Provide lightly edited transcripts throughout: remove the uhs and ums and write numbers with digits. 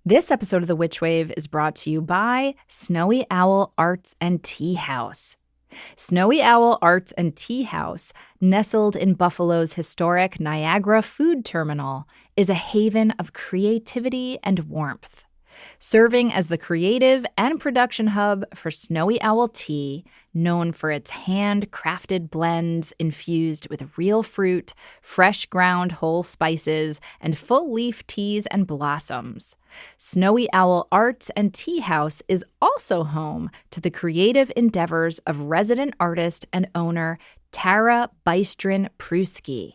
This episode of The Witch Wave is brought to you by Snowy Owl Arts and Tea House. Snowy Owl Arts and Tea House, nestled in Buffalo's historic Niagara Food Terminal, is a haven of creativity and warmth. Serving as the creative and production hub for Snowy Owl Tea, known for its handcrafted blends infused with real fruit, fresh ground whole spices, and full-leaf teas and blossoms. Snowy Owl Arts and Tea House is also home to the creative endeavors of resident artist and owner Tara Bystron-Pruski.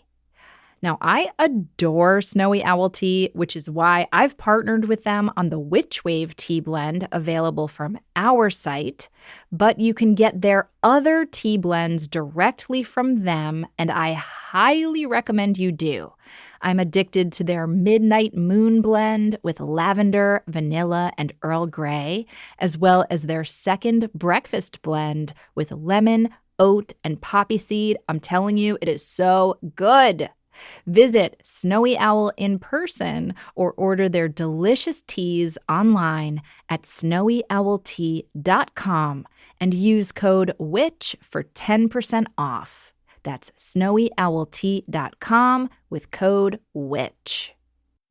Now, I adore Snowy Owl Tea, which is why I've partnered with them on the Witch Wave tea blend available from our site, but you can get their other tea blends directly from them, and I highly recommend you do. I'm addicted to their Midnight Moon blend with lavender, vanilla, and Earl Grey, as well as their second breakfast blend with lemon, oat, and poppy seed. I'm telling you, it is so good. Visit Snowy Owl in person or order their delicious teas online at snowyowltea.com and use code WITCH for 10% off. That's snowyowltea.com with code WITCH.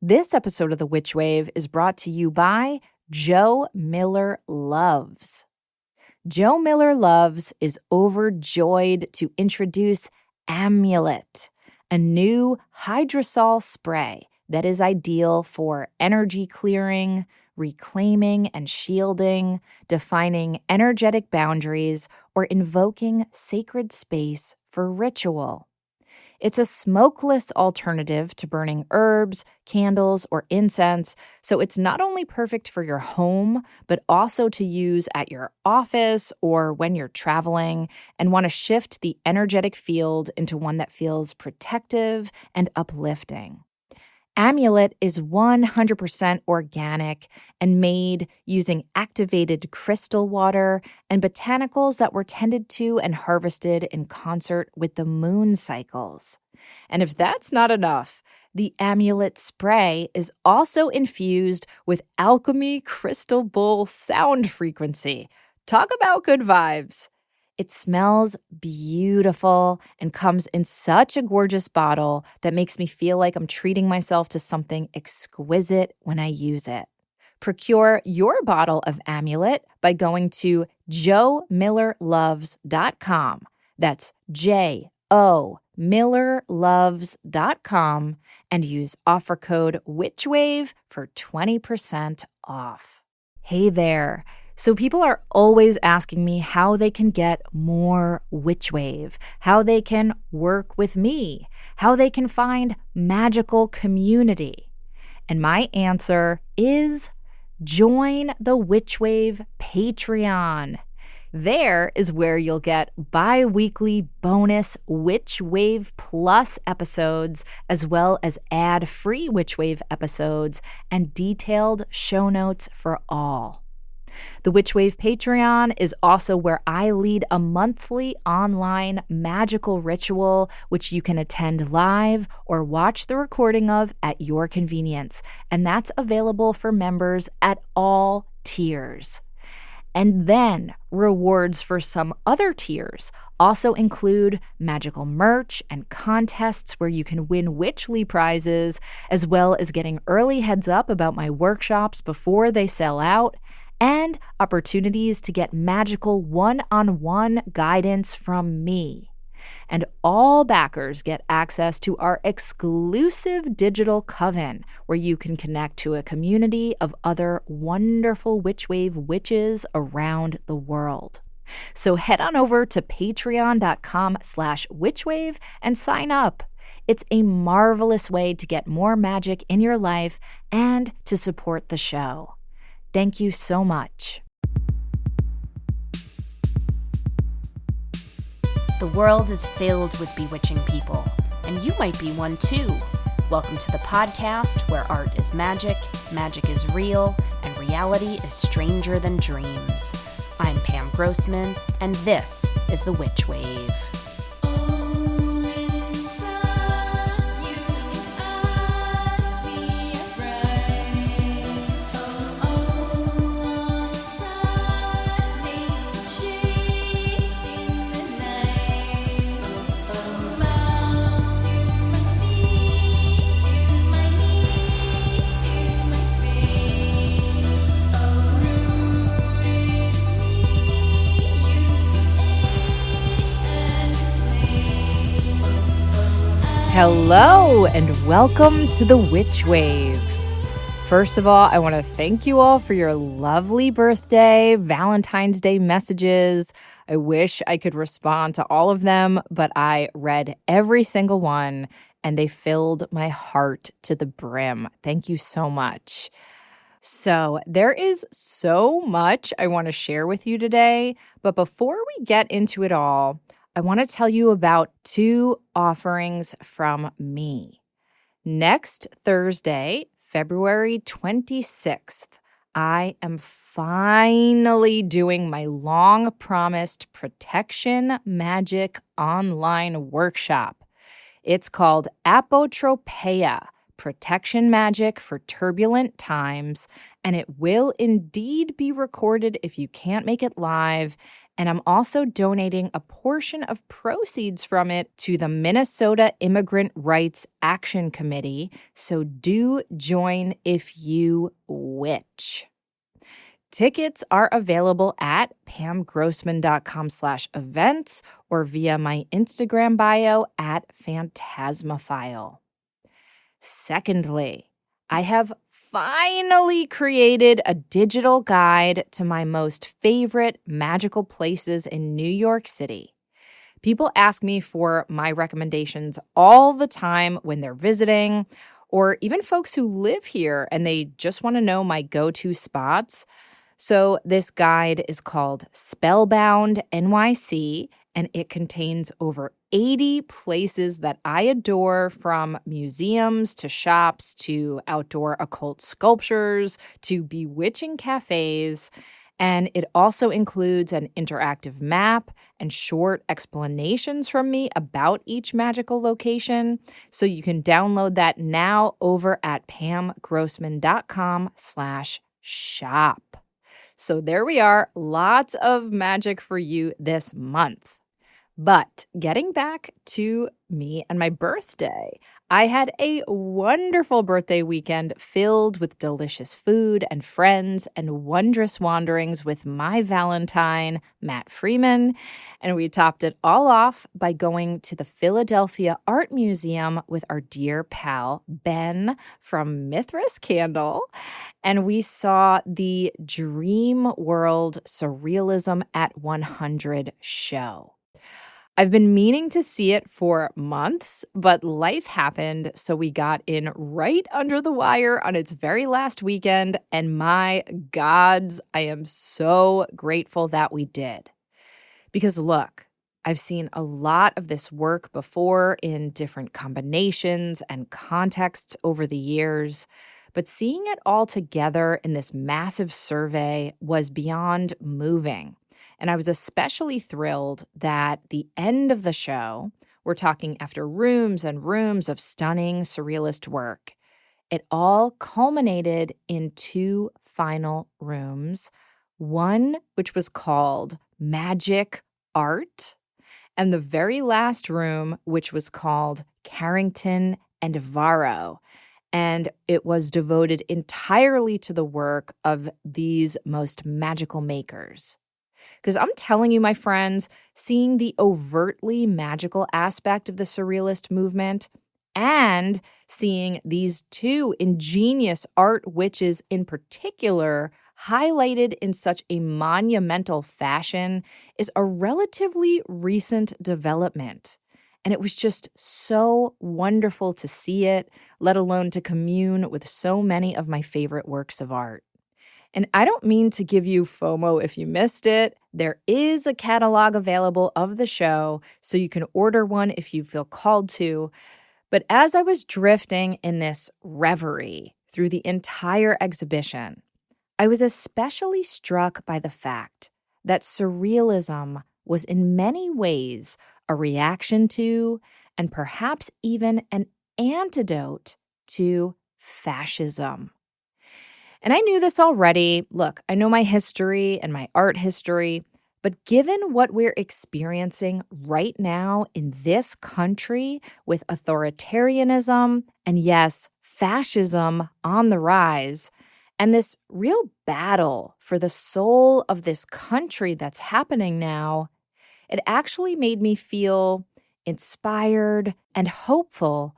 This episode of The Witch Wave is brought to you by Joe Miller Loves. Joe Miller Loves is overjoyed to introduce Amulet, a new hydrosol spray that is ideal for energy clearing, reclaiming and shielding, defining energetic boundaries, or invoking sacred space for ritual. It's a smokeless alternative to burning herbs, candles, or incense, so it's not only perfect for your home, but also to use at your office or when you're traveling and want to shift the energetic field into one that feels protective and uplifting. Amulet is 100% organic and made using activated crystal water and botanicals that were tended to and harvested in concert with the moon cycles. And if that's not enough, the Amulet spray is also infused with alchemy crystal bowl sound frequency. Talk about good vibes. It smells beautiful and comes in such a gorgeous bottle that makes me feel like I'm treating myself to something exquisite when I use it. Procure your bottle of Amulet by going to joemillerloves.com. That's JOMillerloves.com and use offer code WITCHWAVE for 20% off. Hey there. So people are always asking me how they can get more Witch Wave, how they can work with me, how they can find magical community. And my answer is join the Witch Wave Patreon. There is where you'll get bi-weekly bonus Witch Wave Plus episodes, as well as ad-free Witch Wave episodes and detailed show notes for all. The Witch Wave Patreon is also where I lead a monthly online magical ritual, which you can attend live or watch the recording of at your convenience. And that's available for members at all tiers. And then rewards for some other tiers also include magical merch and contests where you can win Witchly prizes, as well as getting early heads up about my workshops before they sell out, and opportunities to get magical one-on-one guidance from me. And all backers get access to our exclusive digital coven, where you can connect to a community of other wonderful Witch Wave witches around the world. So head on over to patreon.com/witchwave and sign up. It's a marvelous way to get more magic in your life and to support the show. Thank you so much. The world is filled with bewitching people, and you might be one too. Welcome to the podcast where art is magic is real, and reality is stranger than dreams. I'm Pam Grossman, and this is The Witch Wave. Hello and welcome to the Witch Wave. First of all, I want to thank you all for your lovely birthday, Valentine's Day messages. I wish I could respond to all of them, but I read every single one and they filled my heart to the brim. Thank you so much. So, there is so much I want to share with you today, but before we get into it all, I want to tell you about 2 offerings from me. Next Thursday, February 26th, I am finally doing my long-promised Protection Magic online workshop. It's called Apotropeia, Protection Magic for Turbulent Times, and it will indeed be recorded if you can't make it live. And I'm also donating a portion of proceeds from it to the Minnesota Immigrant Rights Action Committee, so do join if you witch. Tickets are available at pamgrossman.com/events or via my Instagram bio at Phantasmophile. Secondly, I have finally created a digital guide to my most favorite magical places in New York City. People ask me for my recommendations all the time when they're visiting, or even folks who live here and they just want to know my go-to spots. So this guide is called Spellbound NYC, and it contains over 80 places that I adore, from museums to shops to outdoor occult sculptures to bewitching cafes. And it also includes an interactive map and short explanations from me about each magical location. So you can download that now over at pamgrossman.com/shop. So there we are, lots of magic for you this month. But getting back to me and my birthday, I had a wonderful birthday weekend filled with delicious food and friends and wondrous wanderings with my Valentine, Matt Freeman. And we topped it all off by going to the Philadelphia Art Museum with our dear pal, Ben from Mithras Candle. And we saw the Dream World Surrealism at 100 show. I've been meaning to see it for months, but life happened, so we got in right under the wire on its very last weekend, and my gods, I am so grateful that we did. Because look, I've seen a lot of this work before in different combinations and contexts over the years, but seeing it all together in this massive survey was beyond moving. And I was especially thrilled that the end of the show, we're talking after rooms and rooms of stunning surrealist work, it all culminated in 2 final rooms, one which was called Magic Art, and the very last room, which was called Carrington and Varro. And it was devoted entirely to the work of these most magical makers. Because I'm telling you, my friends, seeing the overtly magical aspect of the surrealist movement and seeing these 2 ingenious art witches in particular highlighted in such a monumental fashion is a relatively recent development. And it was just so wonderful to see it, let alone to commune with so many of my favorite works of art. And I don't mean to give you FOMO if you missed it. There is a catalog available of the show, so you can order one if you feel called to. But as I was drifting in this reverie through the entire exhibition, I was especially struck by the fact that surrealism was in many ways a reaction to, and perhaps even an antidote to, fascism. And I knew this already. Look, I know my history and my art history, but given what we're experiencing right now in this country with authoritarianism and, yes, fascism on the rise, and this real battle for the soul of this country that's happening now, it actually made me feel inspired, and hopeful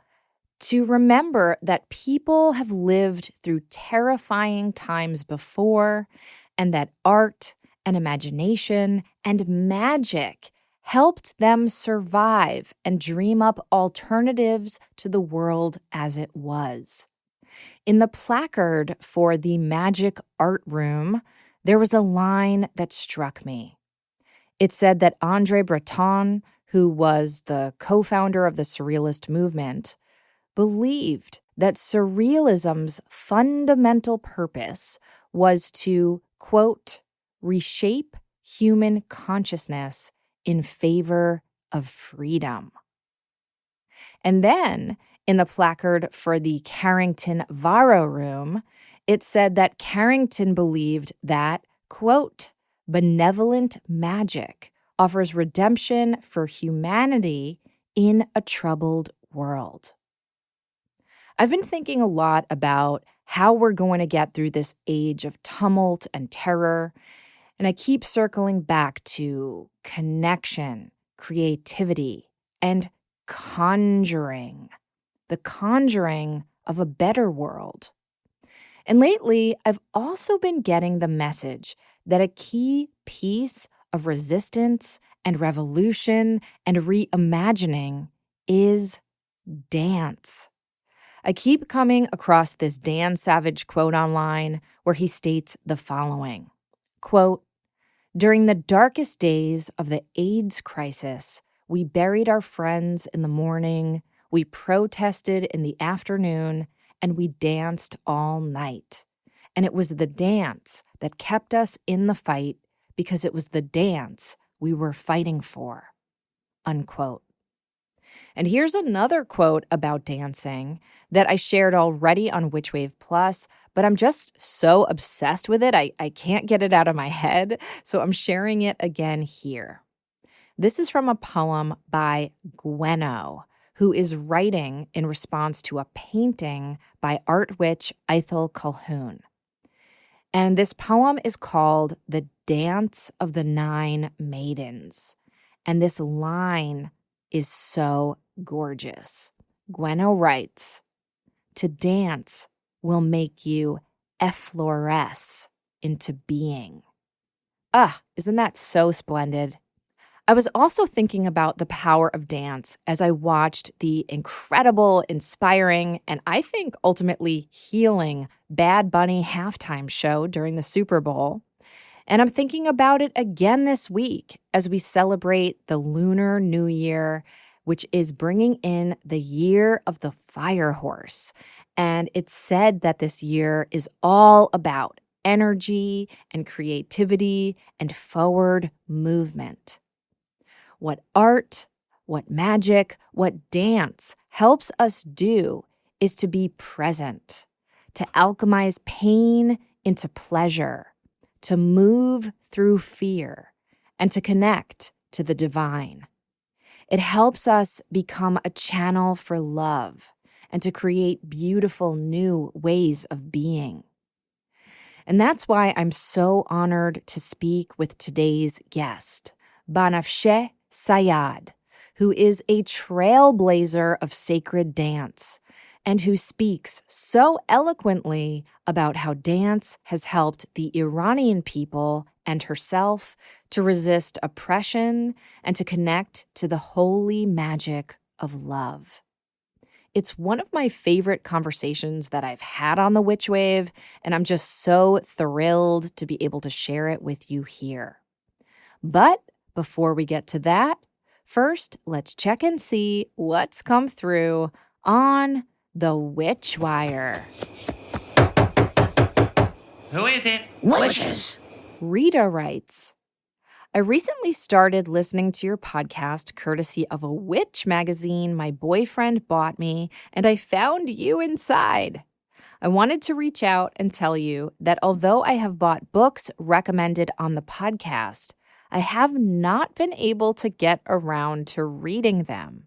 to remember that people have lived through terrifying times before, and that art and imagination and magic helped them survive and dream up alternatives to the world as it was. In the placard for the Magic Art Room, there was a line that struck me. It said that André Breton, who was the co-founder of the Surrealist movement, believed that Surrealism's fundamental purpose was to, quote, reshape human consciousness in favor of freedom. And then, in the placard for the Carrington Varro Room, it said that Carrington believed that, quote, benevolent magic offers redemption for humanity in a troubled world. I've been thinking a lot about how we're going to get through this age of tumult and terror, and I keep circling back to connection, creativity, and conjuring. The conjuring of a better world. And lately, I've also been getting the message that a key piece of resistance and revolution and reimagining is dance. I keep coming across this Dan Savage quote online where he states the following, quote, during the darkest days of the AIDS crisis, we buried our friends in the morning, we protested in the afternoon, and we danced all night. And it was the dance that kept us in the fight because it was the dance we were fighting for, unquote. And here's another quote about dancing that I shared already on Witchwave Plus, but I'm just so obsessed with it, I can't get it out of my head, so I'm sharing it again here. This is from a poem by Gweno, who is writing in response to a painting by art witch Ethel Calhoun. And this poem is called The Dance of the Nine Maidens. And this line is so gorgeous. Gweno writes, to dance will make you effloresce into being. Isn't that so splendid? I was also thinking about the power of dance as I watched the incredible, inspiring, and I think ultimately healing Bad Bunny halftime show during the Super Bowl. And I'm thinking about it again this week as we celebrate the Lunar New Year, which is bringing in the year of the fire horse. And it's said that this year is all about energy and creativity and forward movement. What art, what magic, what dance helps us do is to be present, to alchemize pain into pleasure, to move through fear, and to connect to the divine. It helps us become a channel for love and to create beautiful new ways of being. And that's why I'm so honored to speak with today's guest, Banafsheh Sayyad, who is a trailblazer of sacred dance and who speaks so eloquently about how dance has helped the Iranian people and herself to resist oppression and to connect to the holy magic of love. It's one of my favorite conversations that I've had on the Witch Wave, and I'm just so thrilled to be able to share it with you here. But before we get to that, first, let's check and see what's come through on the Witch Wire. Who is it? Witches. Rita writes, I recently started listening to your podcast courtesy of a witch magazine my boyfriend bought me, and I found you inside. I wanted to reach out and tell you that although I have bought books recommended on the podcast, I have not been able to get around to reading them.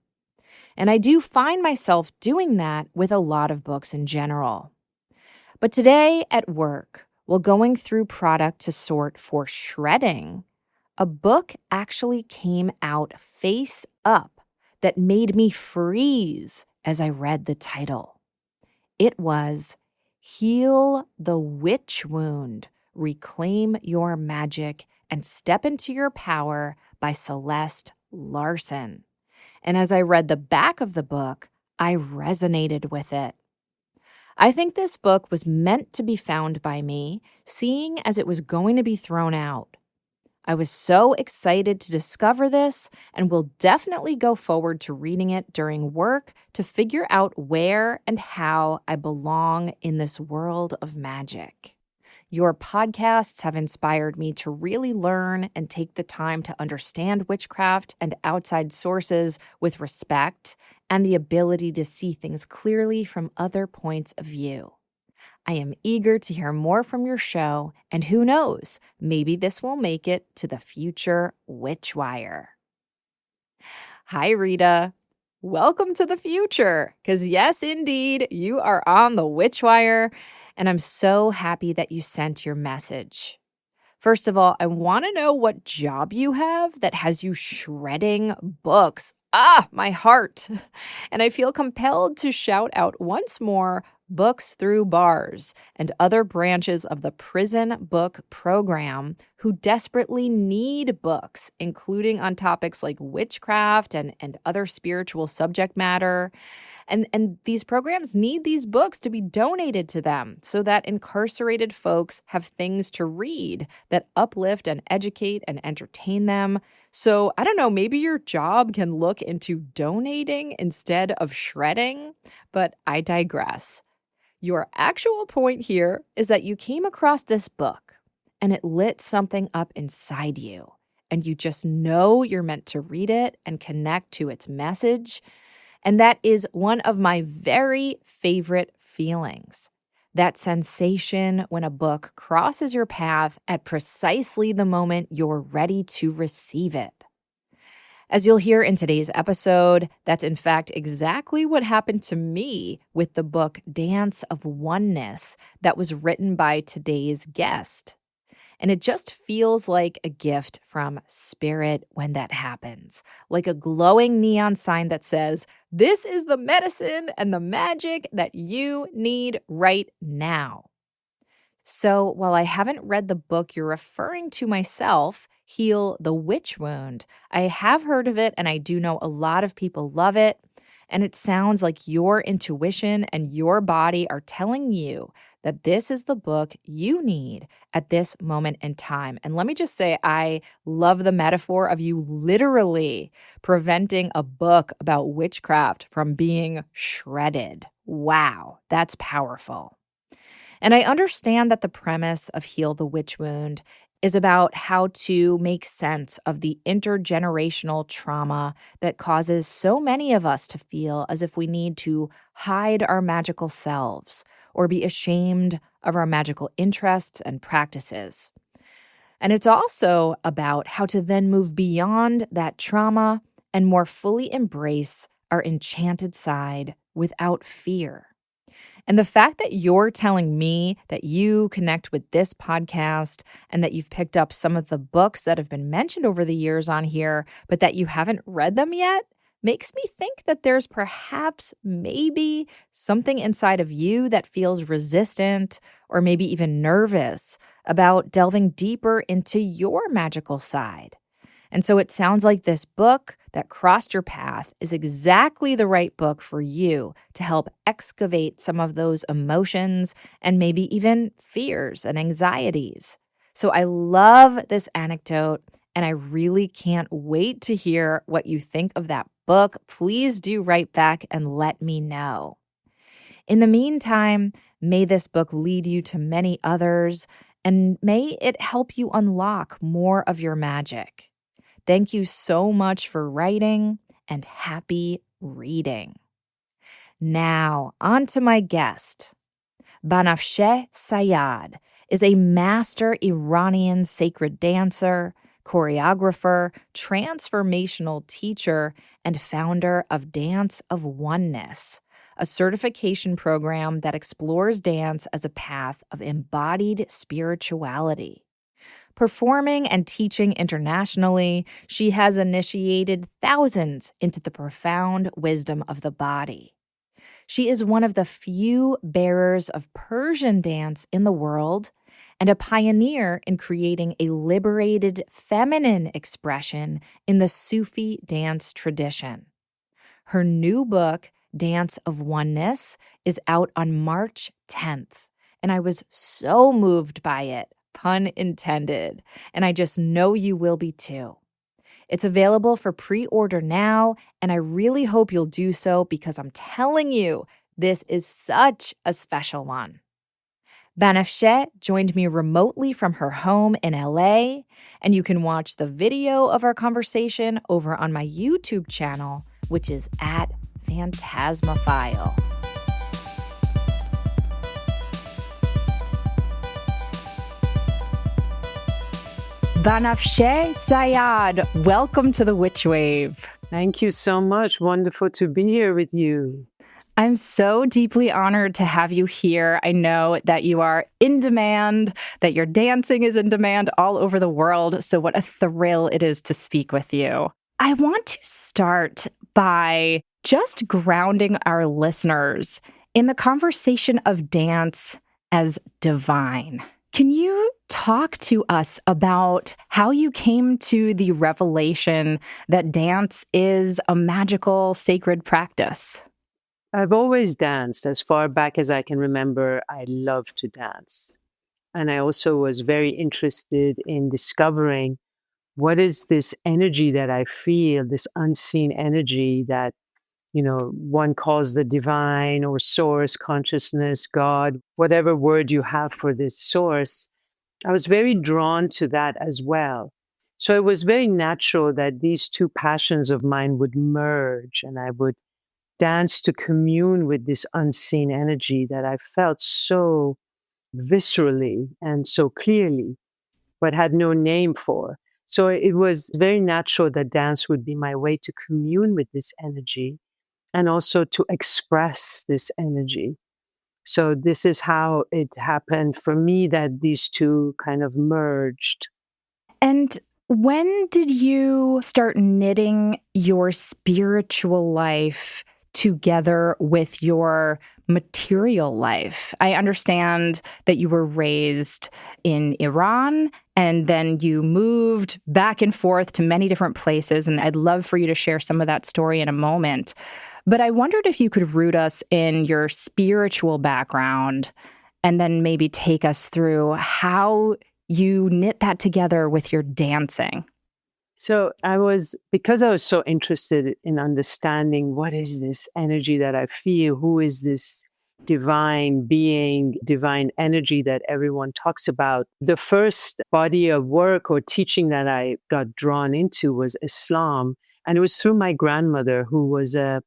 And I do find myself doing that with a lot of books in general. But today at work, while going through product to sort for shredding, a book actually came out face up that made me freeze as I read the title. It was Heal the Witch Wound, Reclaim Your Magic, and Step into Your Power by Celeste Larson. And as I read the back of the book, I resonated with it. I think this book was meant to be found by me, seeing as it was going to be thrown out. I was so excited to discover this and will definitely go forward to reading it during work to figure out where and how I belong in this world of magic. Your podcasts have inspired me to really learn and take the time to understand witchcraft and outside sources with respect and the ability to see things clearly from other points of view. I am eager to hear more from your show, and who knows, maybe this will make it to the future Witchwire. Hi, Rita. Welcome to the future, because yes, indeed, you are on the Witchwire, and I'm so happy that you sent your message. First of all, I want to know what job you have that has you shredding books. My heart. And I feel compelled to shout out once more Books Through Bars and other branches of the prison book program who desperately need books, including on topics like witchcraft and other spiritual subject matter. And these programs need these books to be donated to them so that incarcerated folks have things to read that uplift and educate and entertain them. So I don't know, maybe your job can look into donating instead of shredding, but I digress. Your actual point here is that you came across this book and it lit something up inside you, and you just know you're meant to read it and connect to its message. And that is one of my very favorite feelings. That sensation when a book crosses your path at precisely the moment you're ready to receive it. As you'll hear in today's episode, that's in fact exactly what happened to me with the book Dance of Oneness that was written by today's guest. And it just feels like a gift from Spirit when that happens, like a glowing neon sign that says, "This is the medicine and the magic that you need right now." So while I haven't read the book you're referring to myself, Heal the Witch Wound, I have heard of it and I do know a lot of people love it. And it sounds like your intuition and your body are telling you that this is the book you need at this moment in time. And let me just say, I love the metaphor of you literally preventing a book about witchcraft from being shredded. Wow, that's powerful. And I understand that the premise of Heal the Witch Wound is about how to make sense of the intergenerational trauma that causes so many of us to feel as if we need to hide our magical selves or be ashamed of our magical interests and practices. And it's also about how to then move beyond that trauma and more fully embrace our enchanted side without fear. And the fact that you're telling me that you connect with this podcast and that you've picked up some of the books that have been mentioned over the years on here, but that you haven't read them yet, makes me think that there's perhaps maybe something inside of you that feels resistant or maybe even nervous about delving deeper into your magical side. And so it sounds like this book that crossed your path is exactly the right book for you to help excavate some of those emotions and maybe even fears and anxieties. So I love this anecdote, and I really can't wait to hear what you think of that book. Please do write back and let me know. In the meantime, may this book lead you to many others, and may it help you unlock more of your magic. Thank you so much for writing, and happy reading. Now, on to my guest. Banafsheh Sayyad is a master Iranian sacred dancer, choreographer, transformational teacher, and founder of Dance of Oneness, a certification program that explores dance as a path of embodied spirituality. Performing and teaching internationally, she has initiated thousands into the profound wisdom of the body. She is one of the few bearers of Persian dance in the world and a pioneer in creating a liberated feminine expression in the Sufi dance tradition. Her new book, Dance of Oneness, is out on March 10th, and I was so moved by it, pun intended, and I just know you will be too. It's available for pre-order now, and I really hope you'll do so because I'm telling you, this is such a special one. Banafsheh joined me remotely from her home in LA, and you can watch the video of our conversation over on my YouTube channel, which is at Phantasmophile. Banafsheh Sayyad, welcome to the Witch Wave. Thank you so much. Wonderful to be here with you. I'm so deeply honored to have you here. I know that you are in demand, that your dancing is in demand all over the world. So what a thrill it is to speak with you. I want to start by just grounding our listeners in the conversation of dance as divine. Can you talk to us about how you came to the revelation that dance is a magical, sacred practice? I've always danced. As far back as I can remember, I love to dance. And I also was very interested in discovering what is this energy that I feel, this unseen energy that, one calls the divine or source, consciousness, God, whatever word you have for this source. I was very drawn to that as well. So it was very natural that these two passions of mine would merge and I would dance to commune with this unseen energy that I felt so viscerally and so clearly, but had no name for. So it was very natural that dance would be my way to commune with this energy and also to express this energy. So this is how it happened for me that these two kind of merged. And when did you start knitting your spiritual life together with your material life? I understand that you were raised in Iran and then you moved back and forth to many different places. And I'd love for you to share some of that story in a moment. But I wondered if you could root us in your spiritual background and then maybe take us through how you knit that together with your dancing. So because I was so interested in understanding what is this energy that I feel, who is this divine being, divine energy that everyone talks about. The first body of work or teaching that I got drawn into was Islam. And it was through my grandmother, who was a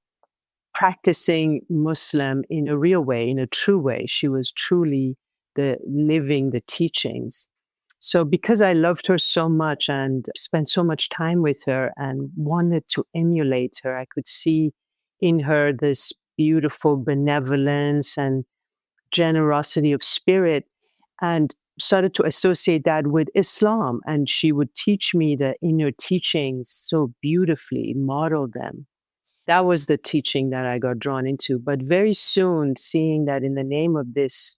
practicing Muslim in a real way, in a true way. She was truly living the teachings. So because I loved her so much and spent so much time with her and wanted to emulate her, I could see in her this beautiful benevolence and generosity of spirit, and started to associate that with Islam. And she would teach me the inner teachings so beautifully, model them. That was the teaching that I got drawn into. But very soon, seeing that in the name of this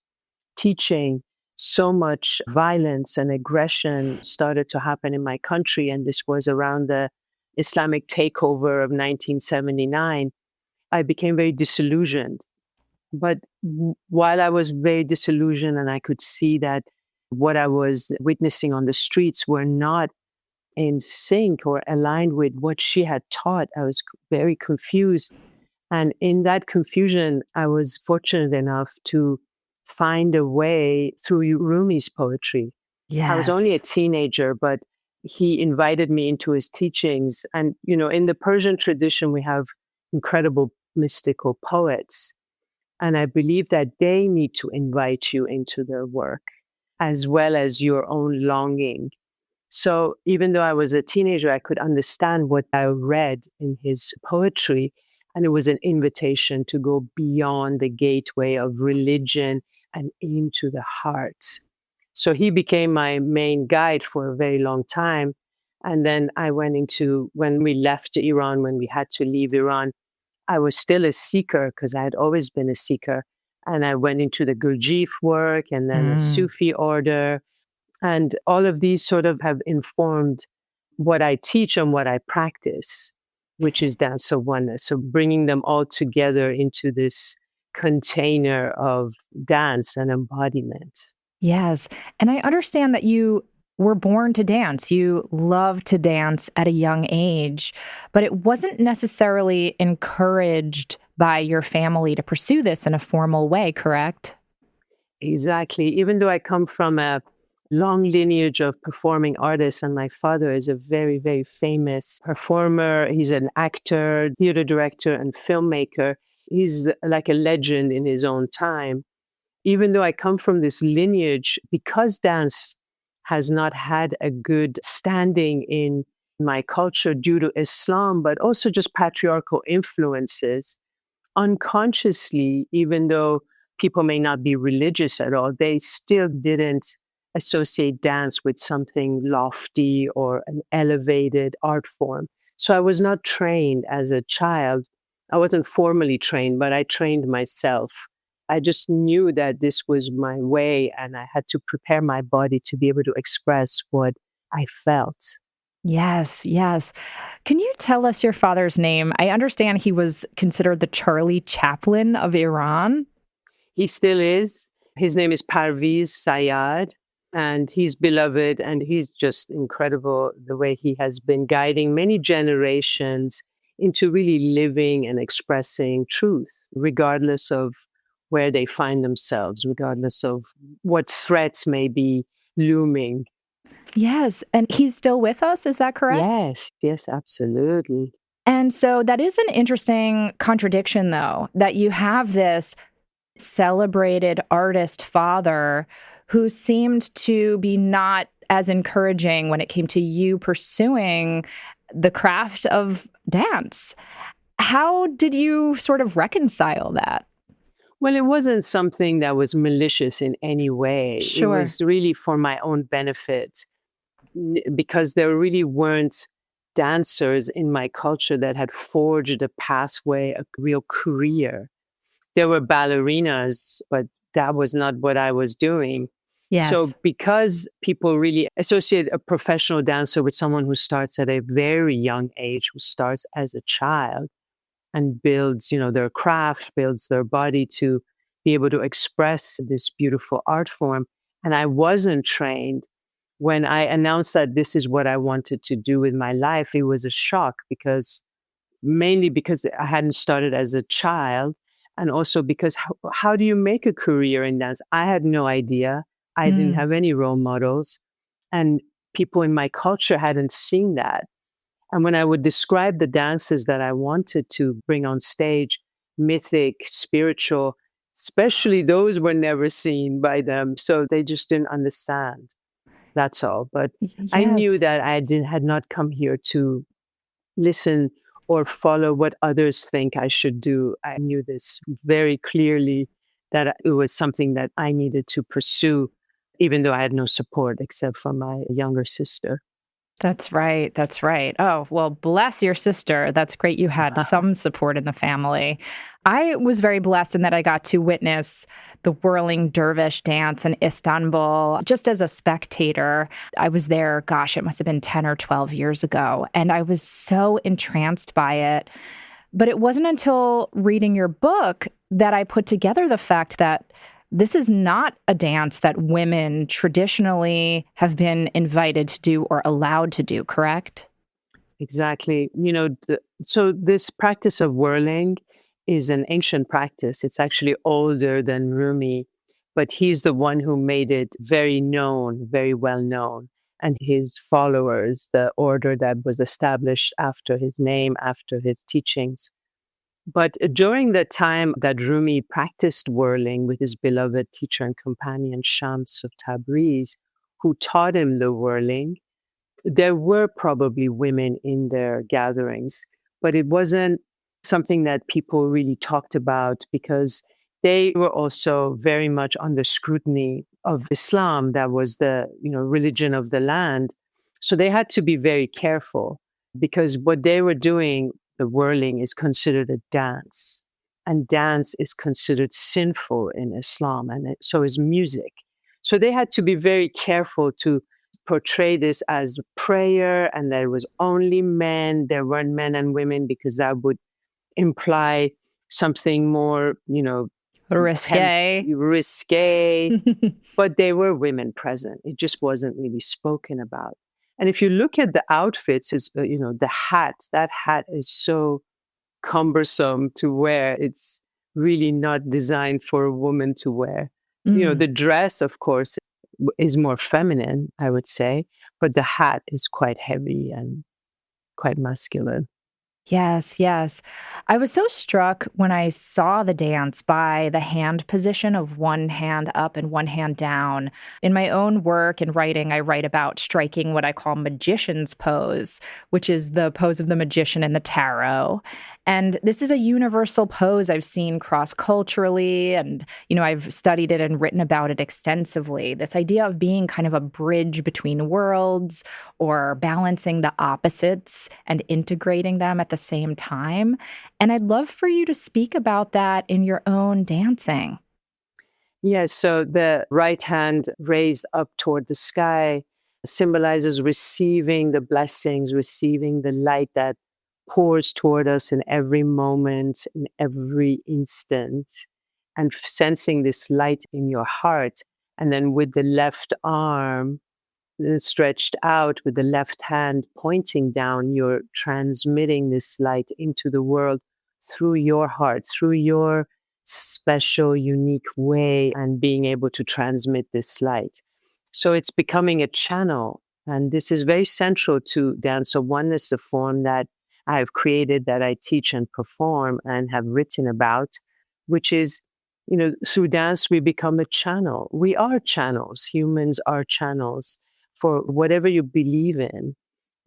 teaching, so much violence and aggression started to happen in my country, and this was around the Islamic takeover of 1979, I became very disillusioned. But while I was very disillusioned and I could see that what I was witnessing on the streets were not in sync or aligned with what she had taught, I was very confused. And in that confusion, I was fortunate enough to find a way through Rumi's poetry. Yes. I was only a teenager, but he invited me into his teachings. And, in the Persian tradition, we have incredible mystical poets. And I believe that they need to invite you into their work, as well as your own longing. So even though I was a teenager, I could understand what I read in his poetry. And it was an invitation to go beyond the gateway of religion and into the heart. So he became my main guide for a very long time. And then I went into, when we left Iran, when we had to leave Iran, I was still a seeker because I had always been a seeker. And I went into the Gurdjieff work and then the Mm. Sufi order. And all of these sort of have informed what I teach and what I practice, which is dance of oneness. So bringing them all together into this container of dance and embodiment. Yes. And I understand that you were born to dance. You loved to dance at a young age, but it wasn't necessarily encouraged by your family to pursue this in a formal way, correct? Exactly. Even though I come from a long lineage of performing artists, and my father is a very, very famous performer. He's an actor, theater director, and filmmaker. He's like a legend in his own time. Even though I come from this lineage, because dance has not had a good standing in my culture due to Islam, but also just patriarchal influences, unconsciously, even though people may not be religious at all, they still didn't associate dance with something lofty or an elevated art form. So I was not trained as a child. I wasn't formally trained, but I trained myself. I just knew that this was my way and I had to prepare my body to be able to express what I felt. Yes, yes. Can you tell us your father's name? I understand he was considered the Charlie Chaplin of Iran. He still is. His name is Parviz Sayyad, and he's beloved, and he's just incredible the way he has been guiding many generations into really living and expressing truth, regardless of where they find themselves, regardless of what threats may be looming. Yes, and he's still with us, is that correct? Yes, yes, absolutely. And so that is an interesting contradiction, though, that you have this celebrated artist father who seemed to be not as encouraging when it came to you pursuing the craft of dance. How did you sort of reconcile that? Well, it wasn't something that was malicious in any way. It Sure. was really for my own benefit because there really weren't dancers in my culture that had forged a pathway, a real career. There were ballerinas, but that was not what I was doing. So, Yes. because people really associate a professional dancer with someone who starts at a very young age, who starts as a child and builds, their craft, builds their body to be able to express this beautiful art form. And I wasn't trained. When I announced that this is what I wanted to do with my life, it was a shock because mainly because I hadn't started as a child. And also because how do you make a career in dance? I had no idea. I didn't Mm. have any role models. And people in my culture hadn't seen that. And when I would describe the dances that I wanted to bring on stage, mythic, spiritual, especially those were never seen by them. So they just didn't understand. That's all. But I knew Yes. that had not come here to listen or follow what others think I should do. I knew this very clearly that it was something that I needed to pursue, even though I had no support except from my younger sister. That's right. That's right. Oh, well, bless your sister. That's great you had some support in the family. I was very blessed in that I got to witness the whirling dervish dance in Istanbul just as a spectator. I was there, gosh, it must have been 10 or 12 years ago, and I was so entranced by it. But it wasn't until reading your book that I put together the fact that this is not a dance that women traditionally have been invited to do or allowed to do, correct? Exactly. So this practice of whirling is an ancient practice. It's actually older than Rumi, but he's the one who made it very known, very well known. And his followers, the order that was established after his name, after his teachings. But during the time that Rumi practiced whirling with his beloved teacher and companion Shams of Tabriz, who taught him the whirling, there were probably women in their gatherings, but it wasn't something that people really talked about because they were also very much under scrutiny of Islam, that was the, religion of the land. So they had to be very careful because what they were doing, the whirling, is considered a dance. And dance is considered sinful in Islam, and so is music. So they had to be very careful to portray this as prayer, and there was only men, there weren't men and women, because that would imply something more, Risque. risque. But there were women present. It just wasn't really spoken about. And if you look at the outfits, the hat, that hat is so cumbersome to wear. It's really not designed for a woman to wear. The dress, of course, is more feminine, I would say, but the hat is quite heavy and quite masculine. Yes, yes. I was so struck when I saw the dance by the hand position of one hand up and one hand down. In my own work and writing, I write about striking what I call magician's pose, which is the pose of the magician in the tarot. And this is a universal pose I've seen cross-culturally, and, I've studied it and written about it extensively. This idea of being kind of a bridge between worlds, or balancing the opposites and integrating them at the same time. And I'd love for you to speak about that in your own dancing. Yes, so the right hand raised up toward the sky symbolizes receiving the blessings, receiving the light that pours toward us in every moment, in every instant, and sensing this light in your heart. And then with the left arm stretched out, with the left hand pointing down, you're transmitting this light into the world through your heart, through your special, unique way, and being able to transmit this light. So it's becoming a channel. And this is very central to Dance of Oneness, the form that I've created, that I teach and perform and have written about, which is, through dance, we become a channel. We are channels. Humans are channels for whatever you believe in.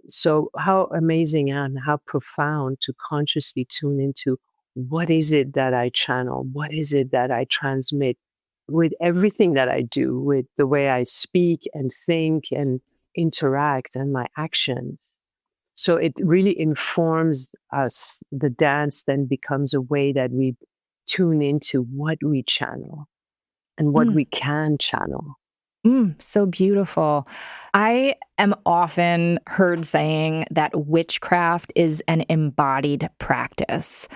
So how amazing and how profound to consciously tune into, what is it that I channel? What is it that I transmit with everything that I do, with the way I speak and think and interact and my actions? So it really informs us. The dance then becomes a way that we tune into what we channel and what we can channel. So beautiful. I am often heard saying that witchcraft is an embodied practice.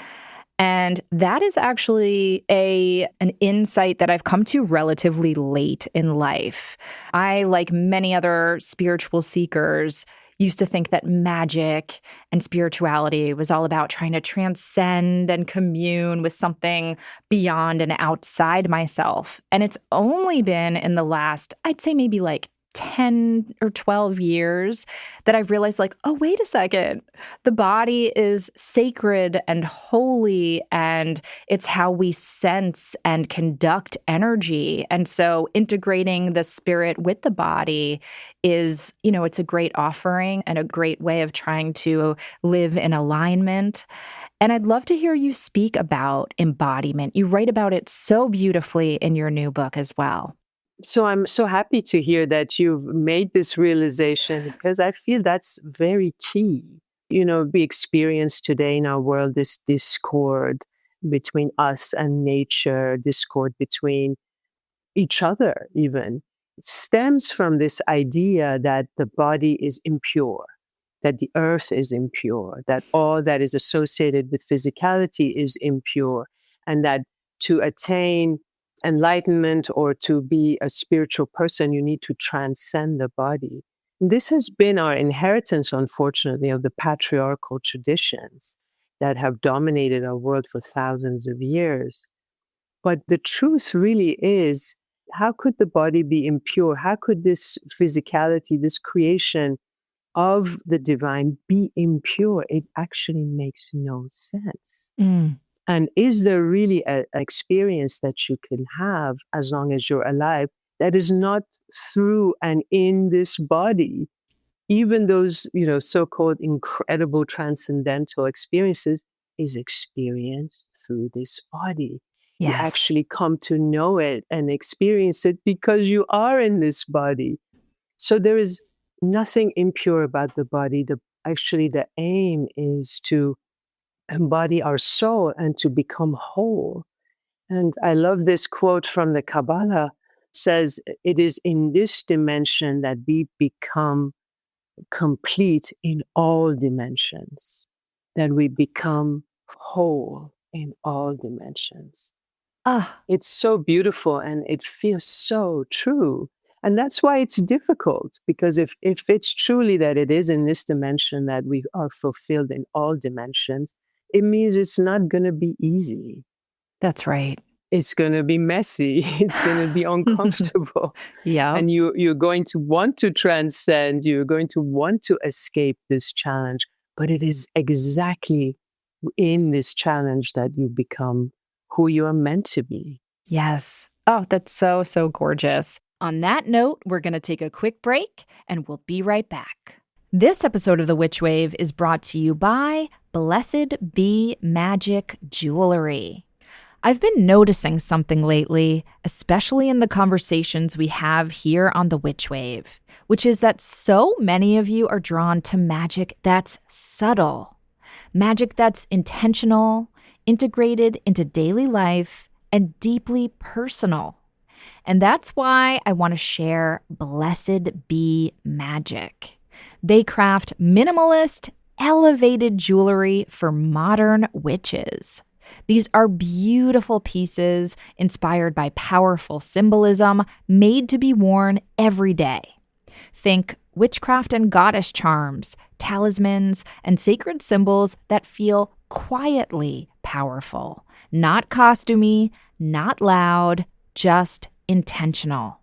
And that is actually an insight that I've come to relatively late in life. I, like many other spiritual seekers, used to think that magic and spirituality was all about trying to transcend and commune with something beyond and outside myself. And it's only been in the last, I'd say maybe like 10 or 12 years that I've realized, like, oh, wait a second. The body is sacred and holy, and it's how we sense and conduct energy. And so integrating the spirit with the body is, it's a great offering and a great way of trying to live in alignment. And I'd love to hear you speak about embodiment. You write about it so beautifully in your new book as well. So I'm so happy to hear that you've made this realization, because I feel that's very key. We experience today in our world this discord between us and nature, discord between each other even. It stems from this idea that the body is impure, that the earth is impure, that all that is associated with physicality is impure, and that to attain enlightenment or to be a spiritual person, you need to transcend the body. This has been our inheritance, unfortunately, of the patriarchal traditions that have dominated our world for thousands of years. But the truth really is, how could the body be impure? How could this physicality, this creation of the divine, be impure? It actually makes no sense. And is there really an experience that you can have as long as you're alive that is not through and in this body? Even those, so-called incredible transcendental experiences is experienced through this body. You Yes. actually come to know it and experience it because you are in this body. So there is nothing impure about the body. Actually, the aim is to embody our soul and to become whole. And I love this quote from the Kabbalah says, it is in this dimension that we become complete in all dimensions, that we become whole in all dimensions. Ah, It's so beautiful and it feels so true. And that's why it's difficult, because if it's truly that it is in this dimension that we are fulfilled in all dimensions, it means it's not going to be easy. that's right. It's going to be messy. It's going to be uncomfortable. Yeah. And you're going to want to transcend. You're going to want to escape this challenge. But it is exactly in this challenge that you become who you are meant to be. Yes. Oh, that's so, so gorgeous. On that note, we're going to take a quick break and we'll be right back. This episode of The Witch Wave is brought to you by Blessed Be Magic Jewelry. I've been noticing something lately, especially in the conversations we have here on The Witch Wave, which is that so many of you are drawn to magic that's subtle, magic that's intentional, integrated into daily life, and deeply personal. And that's why I want to share Blessed Be Magic. They craft minimalist, elevated jewelry for modern witches. These are beautiful pieces inspired by powerful symbolism made to be worn every day. Think witchcraft and goddess charms, talismans, and sacred symbols that feel quietly powerful. Not costumey, not loud, just intentional.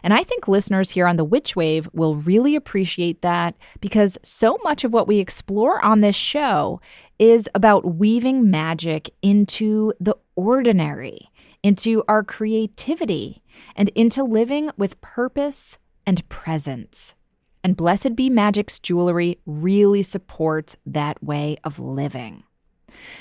And I think listeners here on The Witch Wave will really appreciate that, because so much of what we explore on this show is about weaving magic into the ordinary, into our creativity, and into living with purpose and presence. And Blessed Be Magic's jewelry really supports that way of living.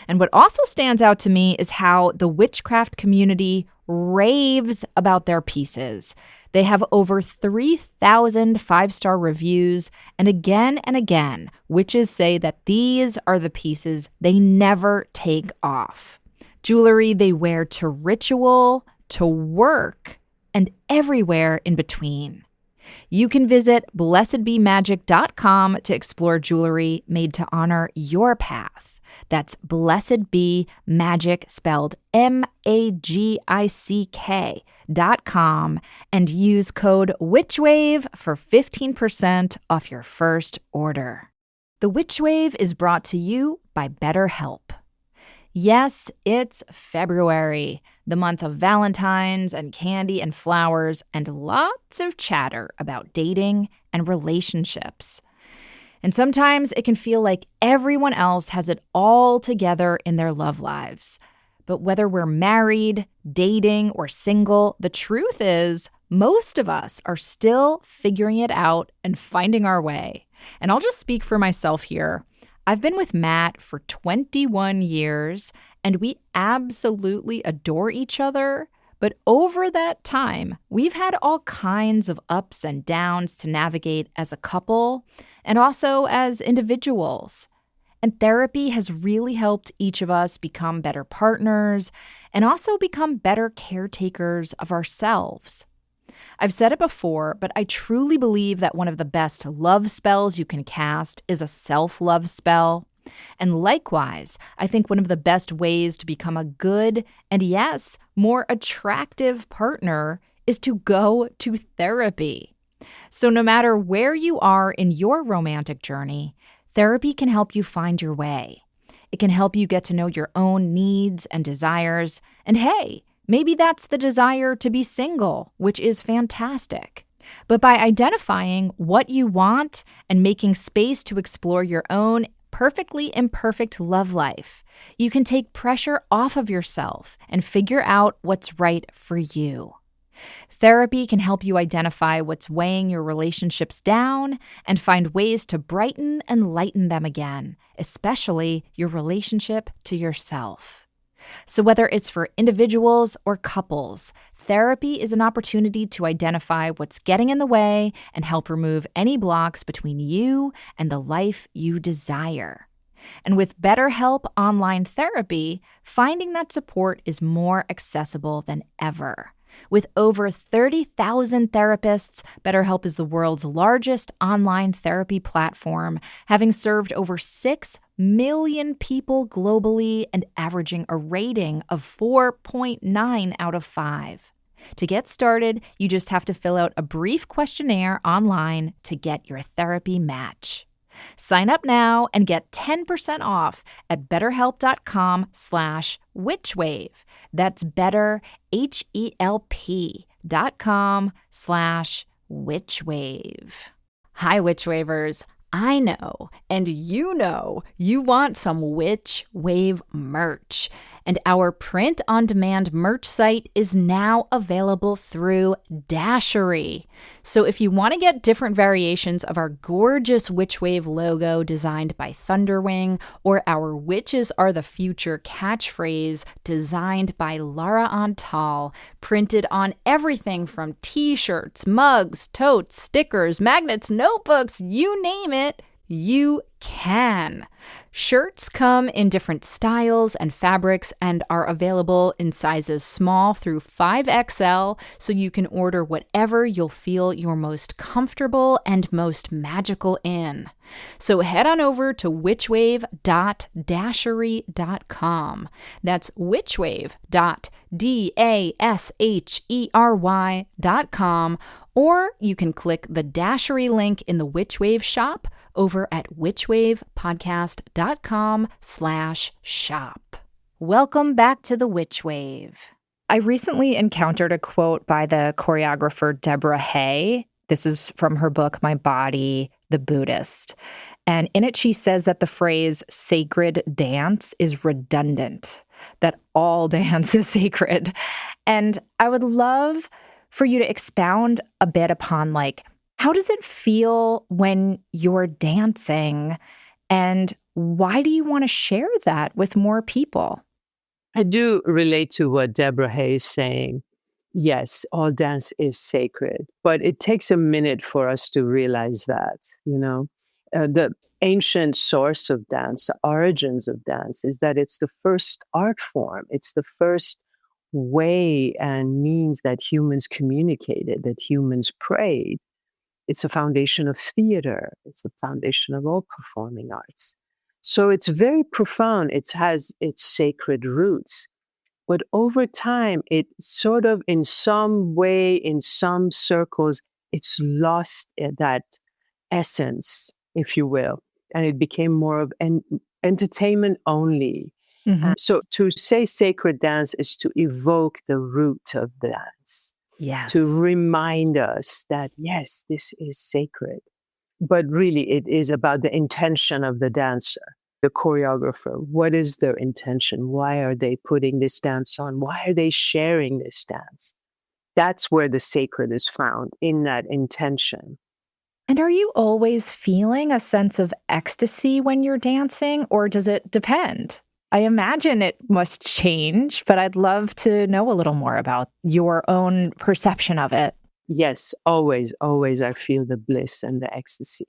And what also stands out to me is how the witchcraft community raves about their pieces. They have over 3,000 five-star reviews, and again, witches say that these are the pieces they never take off. Jewelry they wear to ritual, to work, and everywhere in between. You can visit blessedbemagic.com to explore jewelry made to honor your path. That's Blessed Be Magic, spelled MAGICK.com, and use code WitchWave for 15% off your first order. The Witch Wave is brought to you by BetterHelp. Yes, it's February, the month of Valentine's and candy and flowers, and lots of chatter about dating and relationships. And sometimes it can feel like everyone else has it all together in their love lives. But whether we're married, dating, or single, the truth is most of us are still figuring it out and finding our way. And I'll just speak for myself here. I've been with Matt for 21 years, and we absolutely adore each other. But over that time, we've had all kinds of ups and downs to navigate as a couple and also as individuals. And therapy has really helped each of us become better partners and also become better caretakers of ourselves. I've said it before, but I truly believe that one of the best love spells you can cast is a self-love spell. And likewise, I think one of the best ways to become a good and, yes, more attractive partner is to go to therapy. So no matter where you are in your romantic journey, therapy can help you find your way. It can help you get to know your own needs and desires. And hey, maybe that's the desire to be single, which is fantastic. But by identifying what you want and making space to explore your own perfectly imperfect love life, you can take pressure off of yourself and figure out what's right for you. Therapy can help you identify what's weighing your relationships down and find ways to brighten and lighten them again, especially your relationship to yourself. So whether it's for individuals or couples, therapy is an opportunity to identify what's getting in the way and help remove any blocks between you and the life you desire. And with BetterHelp Online Therapy, finding that support is more accessible than ever. With over 30,000 therapists, BetterHelp is the world's largest online therapy platform, having served over 6 million people globally and averaging a rating of 4.9 out of 5. To get started, you just have to fill out a brief questionnaire online to get your therapy match. Sign up now and get 10% off at betterhelp.com/witchwave. That's better, HELP.com/witchwave. Hi, Witchwavers. I know, and you know, you want some Witch Wave merch. And our print-on-demand merch site is now available through Dashery. So if you want to get different variations of our gorgeous Witch Wave logo designed by Thunderwing, or our Witches Are the Future catchphrase designed by Lara Antal, printed on everything from t-shirts, mugs, totes, stickers, magnets, notebooks, you name it, you can. Shirts come in different styles and fabrics and are available in sizes small through 5XL, so you can order whatever you'll feel you're most comfortable and most magical in. So head on over to witchwave.dashery.com. That's witchwave.dashery.com, or you can click the Dashery link in the Witchwave shop over at witchwavepodcast.com/shop. Welcome back to the Witchwave. I recently encountered a quote by the choreographer Deborah Hay. This is from her book, My Body, the Buddhist. And in it, she says that the phrase sacred dance is redundant, that all dance is sacred. And I would love for you to expound a bit upon, like, how does it feel when you're dancing, and why do you want to share that with more people? I do relate to what Deborah Hay is saying. Yes, all dance is sacred, but it takes a minute for us to realize that, the ancient source of dance, the origins of dance, is that it's the first art form. It's the first way and means that humans communicated, that humans prayed. It's a foundation of theater. It's the foundation of all performing arts. So it's very profound. It has its sacred roots. But over time, it sort of, in some way, in some circles, it's lost that essence, if you will. And it became more of an entertainment only. Mm-hmm. So to say sacred dance is to evoke the root of the dance. Yes. To remind us that, yes, this is sacred. But really, it is about the intention of the dancer, the choreographer. What is their intention? Why are they putting this dance on? Why are they sharing this dance? That's where the sacred is found, in that intention. And are you always feeling a sense of ecstasy when you're dancing, or does it depend? I imagine it must change, but I'd love to know a little more about your own perception of it. Yes, always, always I feel the bliss and the ecstasy.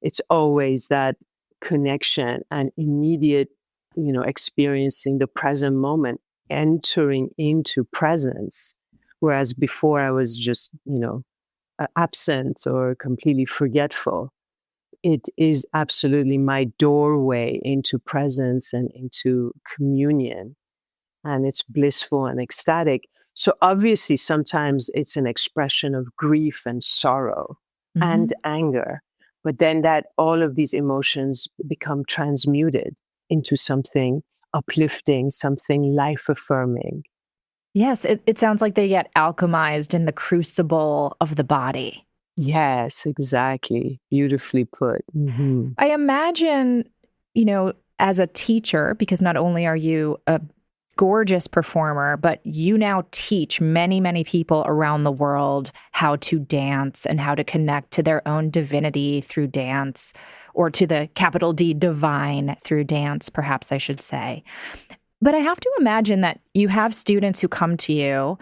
It's always that connection and immediate, experiencing the present moment, entering into presence. Whereas before I was just, absent or completely forgetful. It is absolutely my doorway into presence and into communion. And it's blissful and ecstatic. So obviously, sometimes it's an expression of grief and sorrow and anger. But then that all of these emotions become transmuted into something uplifting, something life-affirming. Yes, it sounds like they get alchemized in the crucible of the body. Yes, exactly. Beautifully put. Mm-hmm. I imagine, as a teacher, because not only are you a gorgeous performer, but you now teach many, many people around the world how to dance and how to connect to their own divinity through dance, or to the capital D divine through dance, perhaps I should say. But I have to imagine that you have students who come to you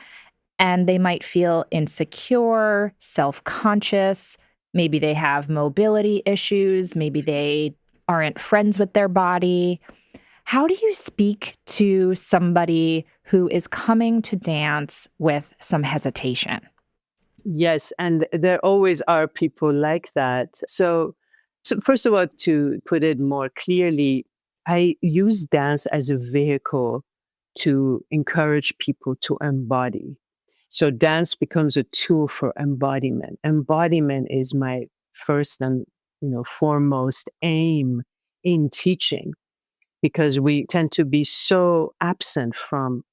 and they might feel insecure, self-conscious. Maybe they have mobility issues. Maybe they aren't friends with their body. How do you speak to somebody who is coming to dance with some hesitation? Yes, and there always are people like that. So first of all, to put it more clearly, I use dance as a vehicle to encourage people to embody. So dance becomes a tool for embodiment. Embodiment is my first and foremost aim in teaching, because we tend to be so absent from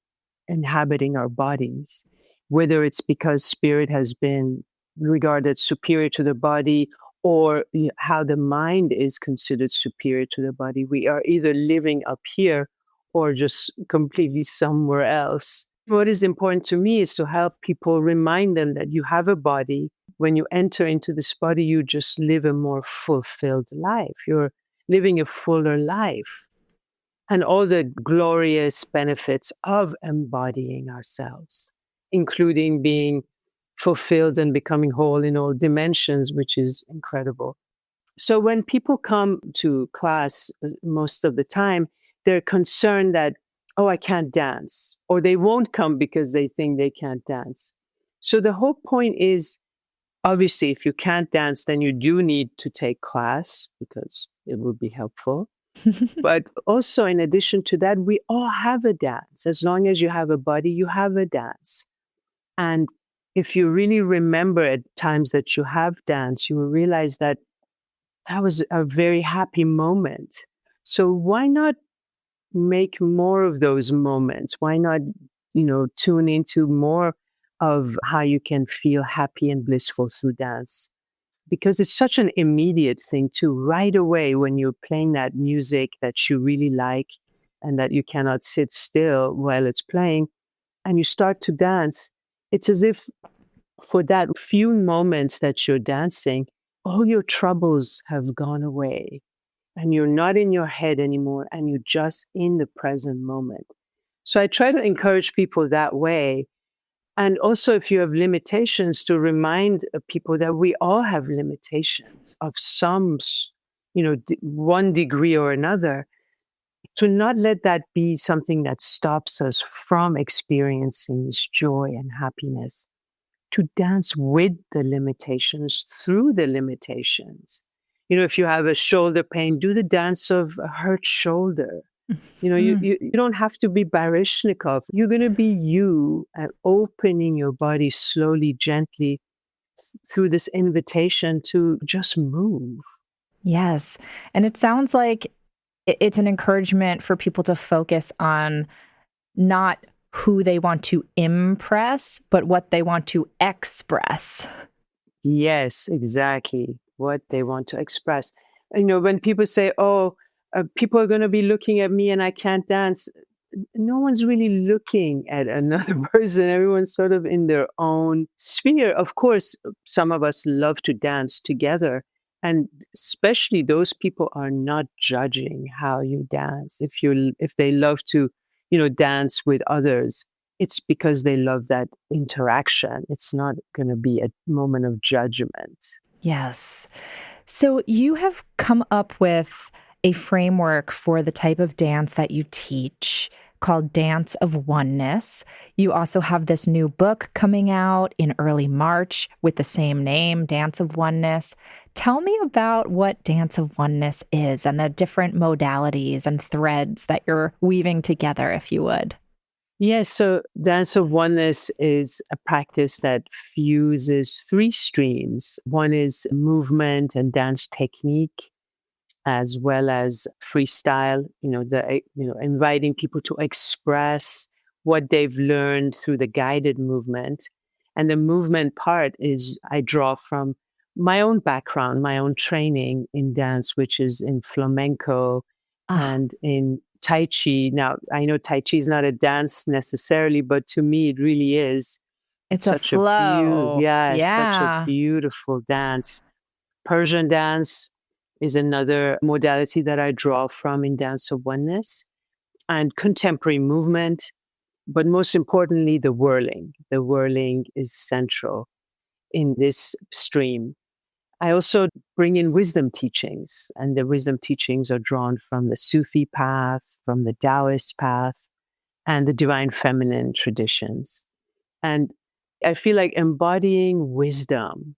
inhabiting our bodies, whether it's because spirit has been regarded superior to the body, or how the mind is considered superior to the body. We are either living up here or just completely somewhere else. What is important to me is to help people, remind them that you have a body. When you enter into this body, you just live a more fulfilled life. You're living a fuller life, and all the glorious benefits of embodying ourselves, including being fulfilled and becoming whole in all dimensions, which is incredible. So when people come to class, most of the time, they're concerned that, oh, I can't dance, or they won't come because they think they can't dance. So the whole point is, obviously, if you can't dance, then you do need to take class because it will be helpful. But also, in addition to that, we all have a dance. As long as you have a body, you have a dance. And if you really remember at times that you have danced, you will realize that that was a very happy moment. So why not make more of those moments? Why not, tune into more of how you can feel happy and blissful through dance? Because it's such an immediate thing too. Right away, when you're playing that music that you really like and that you cannot sit still while it's playing, and you start to dance, it's as if for that few moments that you're dancing, all your troubles have gone away and you're not in your head anymore and you're just in the present moment. So I try to encourage people that way. And also, if you have limitations, to remind people that we all have limitations of some, one degree or another, to not let that be something that stops us from experiencing this joy and happiness, to dance with the limitations, through the limitations. If you have a shoulder pain, do the dance of a hurt shoulder. You don't have to be Baryshnikov. You're going to be you, and opening your body slowly, gently through this invitation to just move. Yes. And it sounds like it's an encouragement for people to focus on not who they want to impress, but what they want to express. Yes, exactly. What they want to express. When people say, oh, people are going to be looking at me and I can't dance, no one's really looking at another person. Everyone's sort of in their own sphere. Of course, some of us love to dance together. And especially those people are not judging how you dance. If they love to, dance with others, it's because they love that interaction. It's not going to be a moment of judgment. Yes. So you have come up with a framework for the type of dance that you teach called Dance of Oneness. You also have this new book coming out in early March with the same name, Dance of Oneness. Tell me about what Dance of Oneness is and the different modalities and threads that you're weaving together, if you would. Yes, so Dance of Oneness is a practice that fuses three streams. One is movement and dance technique, as well as freestyle, inviting people to express what they've learned through the guided movement. And the movement part is I draw from my own background, my own training in dance, which is in flamenco and in Tai Chi. Now, I know Tai Chi is not a dance necessarily, but to me, it really is. It's a Such flow. such a Yeah. beautiful dance. Persian dance is another modality that I draw from in Dance of Oneness. and contemporary movement, but most importantly, the whirling. The whirling is central in this stream. I also bring in wisdom teachings, and the wisdom teachings are drawn from the Sufi path, from the Taoist path, and the divine feminine traditions. And I feel like embodying wisdom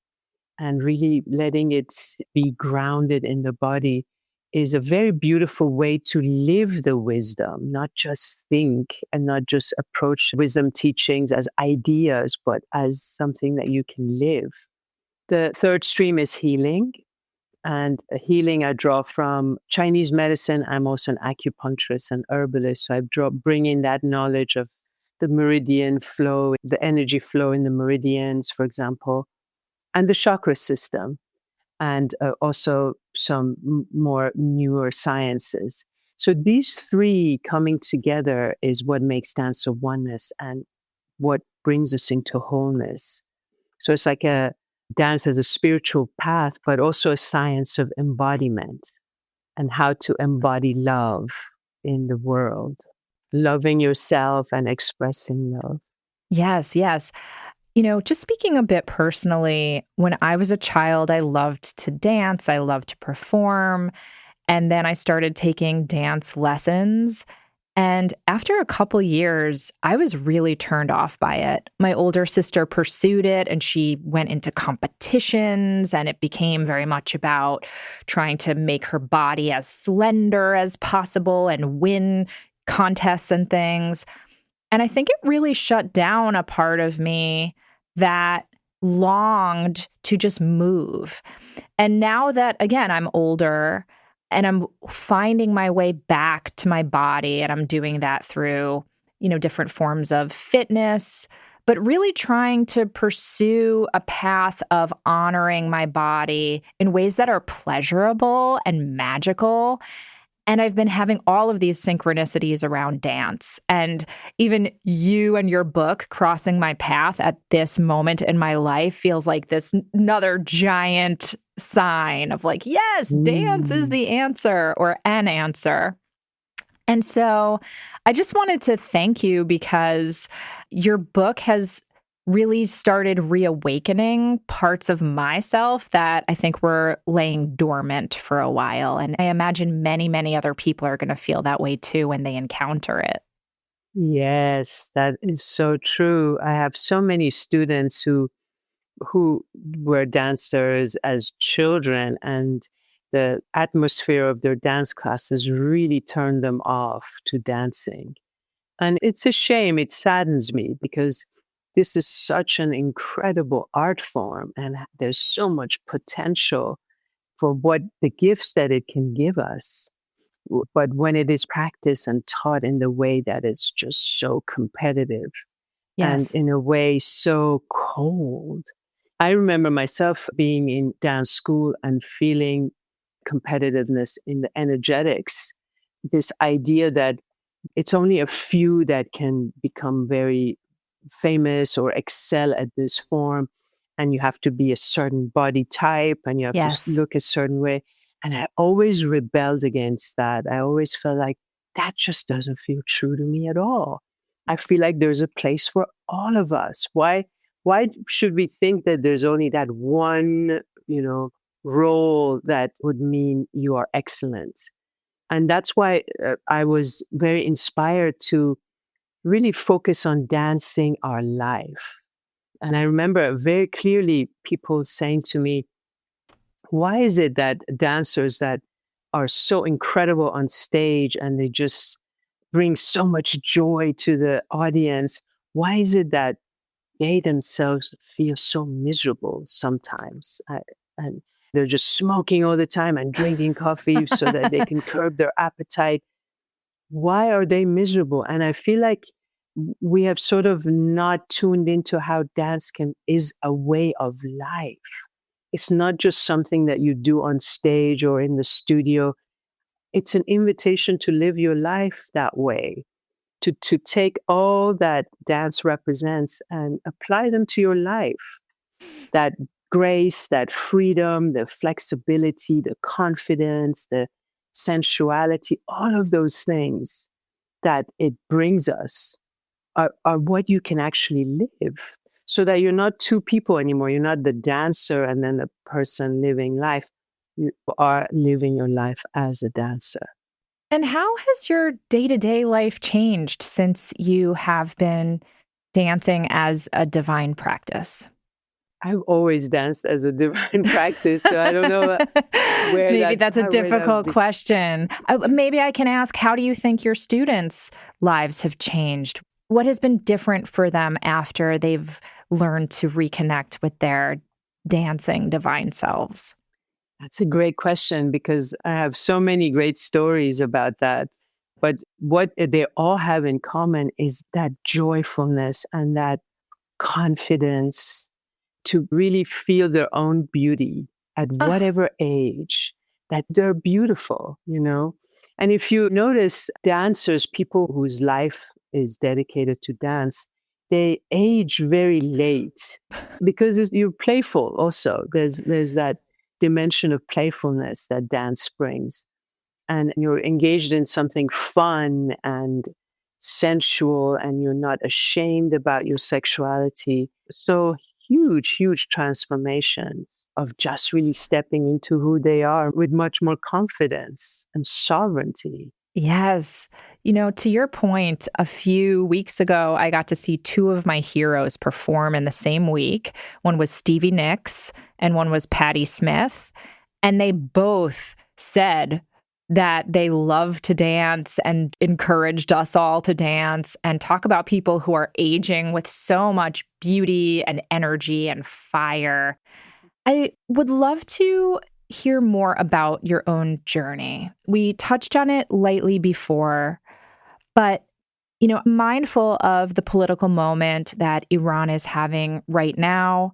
and really letting it be grounded in the body is a very beautiful way to live the wisdom, not just think and not just approach wisdom teachings as ideas, but as something that you can live. The third stream is healing. And healing I draw from Chinese medicine. I'm also an acupuncturist and herbalist. So bring in that knowledge of the meridian flow, the energy flow in the meridians, for example, and the chakra system, and also some more newer sciences. So these three coming together is what makes dance a oneness and what brings us into wholeness. So it's like a dance as a spiritual path, but also a science of embodiment and how to embody love in the world, loving yourself and expressing love. Yes, yes. Just speaking a bit personally, when I was a child, I loved to dance, I loved to perform. And then I started taking dance lessons. And after a couple years, I was really turned off by it. My older sister pursued it and she went into competitions, and it became very much about trying to make her body as slender as possible and win contests and things. And I think it really shut down a part of me that longed to just move. And now that, again, I'm older and I'm finding my way back to my body, and I'm doing that through, different forms of fitness, but really trying to pursue a path of honoring my body in ways that are pleasurable and magical. And I've been having all of these synchronicities around dance. And even you and your book crossing my path at this moment in my life feels like this another giant sign of like, yes, dance is the answer or an answer. And so I just wanted to thank you because your book has really started reawakening parts of myself that I think were laying dormant for a while. And I imagine many, many other people are going to feel that way too when they encounter it. Yes, that is so true. I have so many students who were dancers as children, and the atmosphere of their dance classes really turned them off to dancing. And it's a shame, it saddens me because this is such an incredible art form and there's so much potential for what the gifts that it can give us. But when it is practiced and taught in the way that is just so competitive and Yes. in a way so cold. I remember myself being in dance school and feeling competitiveness in the energetics, this idea that it's only a few that can become very famous or excel at this form. And you have to be a certain body type and you have to Yes. look a certain way. And I always rebelled against that. I always felt like that just doesn't feel true to me at all. I feel like there's a place for all of us. Why should we think that there's only that one, role that would mean you are excellent? And that's why I was very inspired to really focus on dancing our life. And I remember very clearly people saying to me, why is it that dancers that are so incredible on stage and they just bring so much joy to the audience, why is it that they themselves feel so miserable sometimes? And they're just smoking all the time and drinking coffee so that they can curb their appetite. Why are they miserable? And I feel like we have sort of not tuned into how dance is a way of life. It's not just something that you do on stage or in the studio. It's an invitation to live your life that way, to take all that dance represents and apply them to your life. That grace, that freedom, the flexibility, the confidence, the sensuality, all of those things that it brings us are what you can actually live, so that you're not two people anymore. You're not the dancer and then the person living life. You are living your life as a dancer. And how has your day-to-day life changed since you have been dancing as a divine practice? I've always danced as a divine practice, so I don't know where Maybe that. that's a where that difficult be- question. Maybe I can ask, how do you think your students' lives have changed? What has been different for them after they've learned to reconnect with their dancing divine selves? That's a great question, because I have so many great stories about that. But what they all have in common is that joyfulness and that confidence to really feel their own beauty at Ah, whatever age, that they're beautiful, you know? And if you notice dancers, people whose life is dedicated to dance, they age very late because you're playful also. There's that dimension of playfulness that dance brings. And you're engaged in something fun and sensual, and you're not ashamed about your sexuality. So huge transformations of just really stepping into who they are with much more confidence and sovereignty. yes. To your point, a few weeks ago, I got to see two of my heroes perform in the same week. One was Stevie Nicks and one was Patti Smith. And they both said that they love to dance and encouraged us all to dance, and talk about people who are aging with so much beauty and energy and fire. I would love to hear more about your own journey. We touched on it lightly before, but mindful of the political moment that Iran is having right now,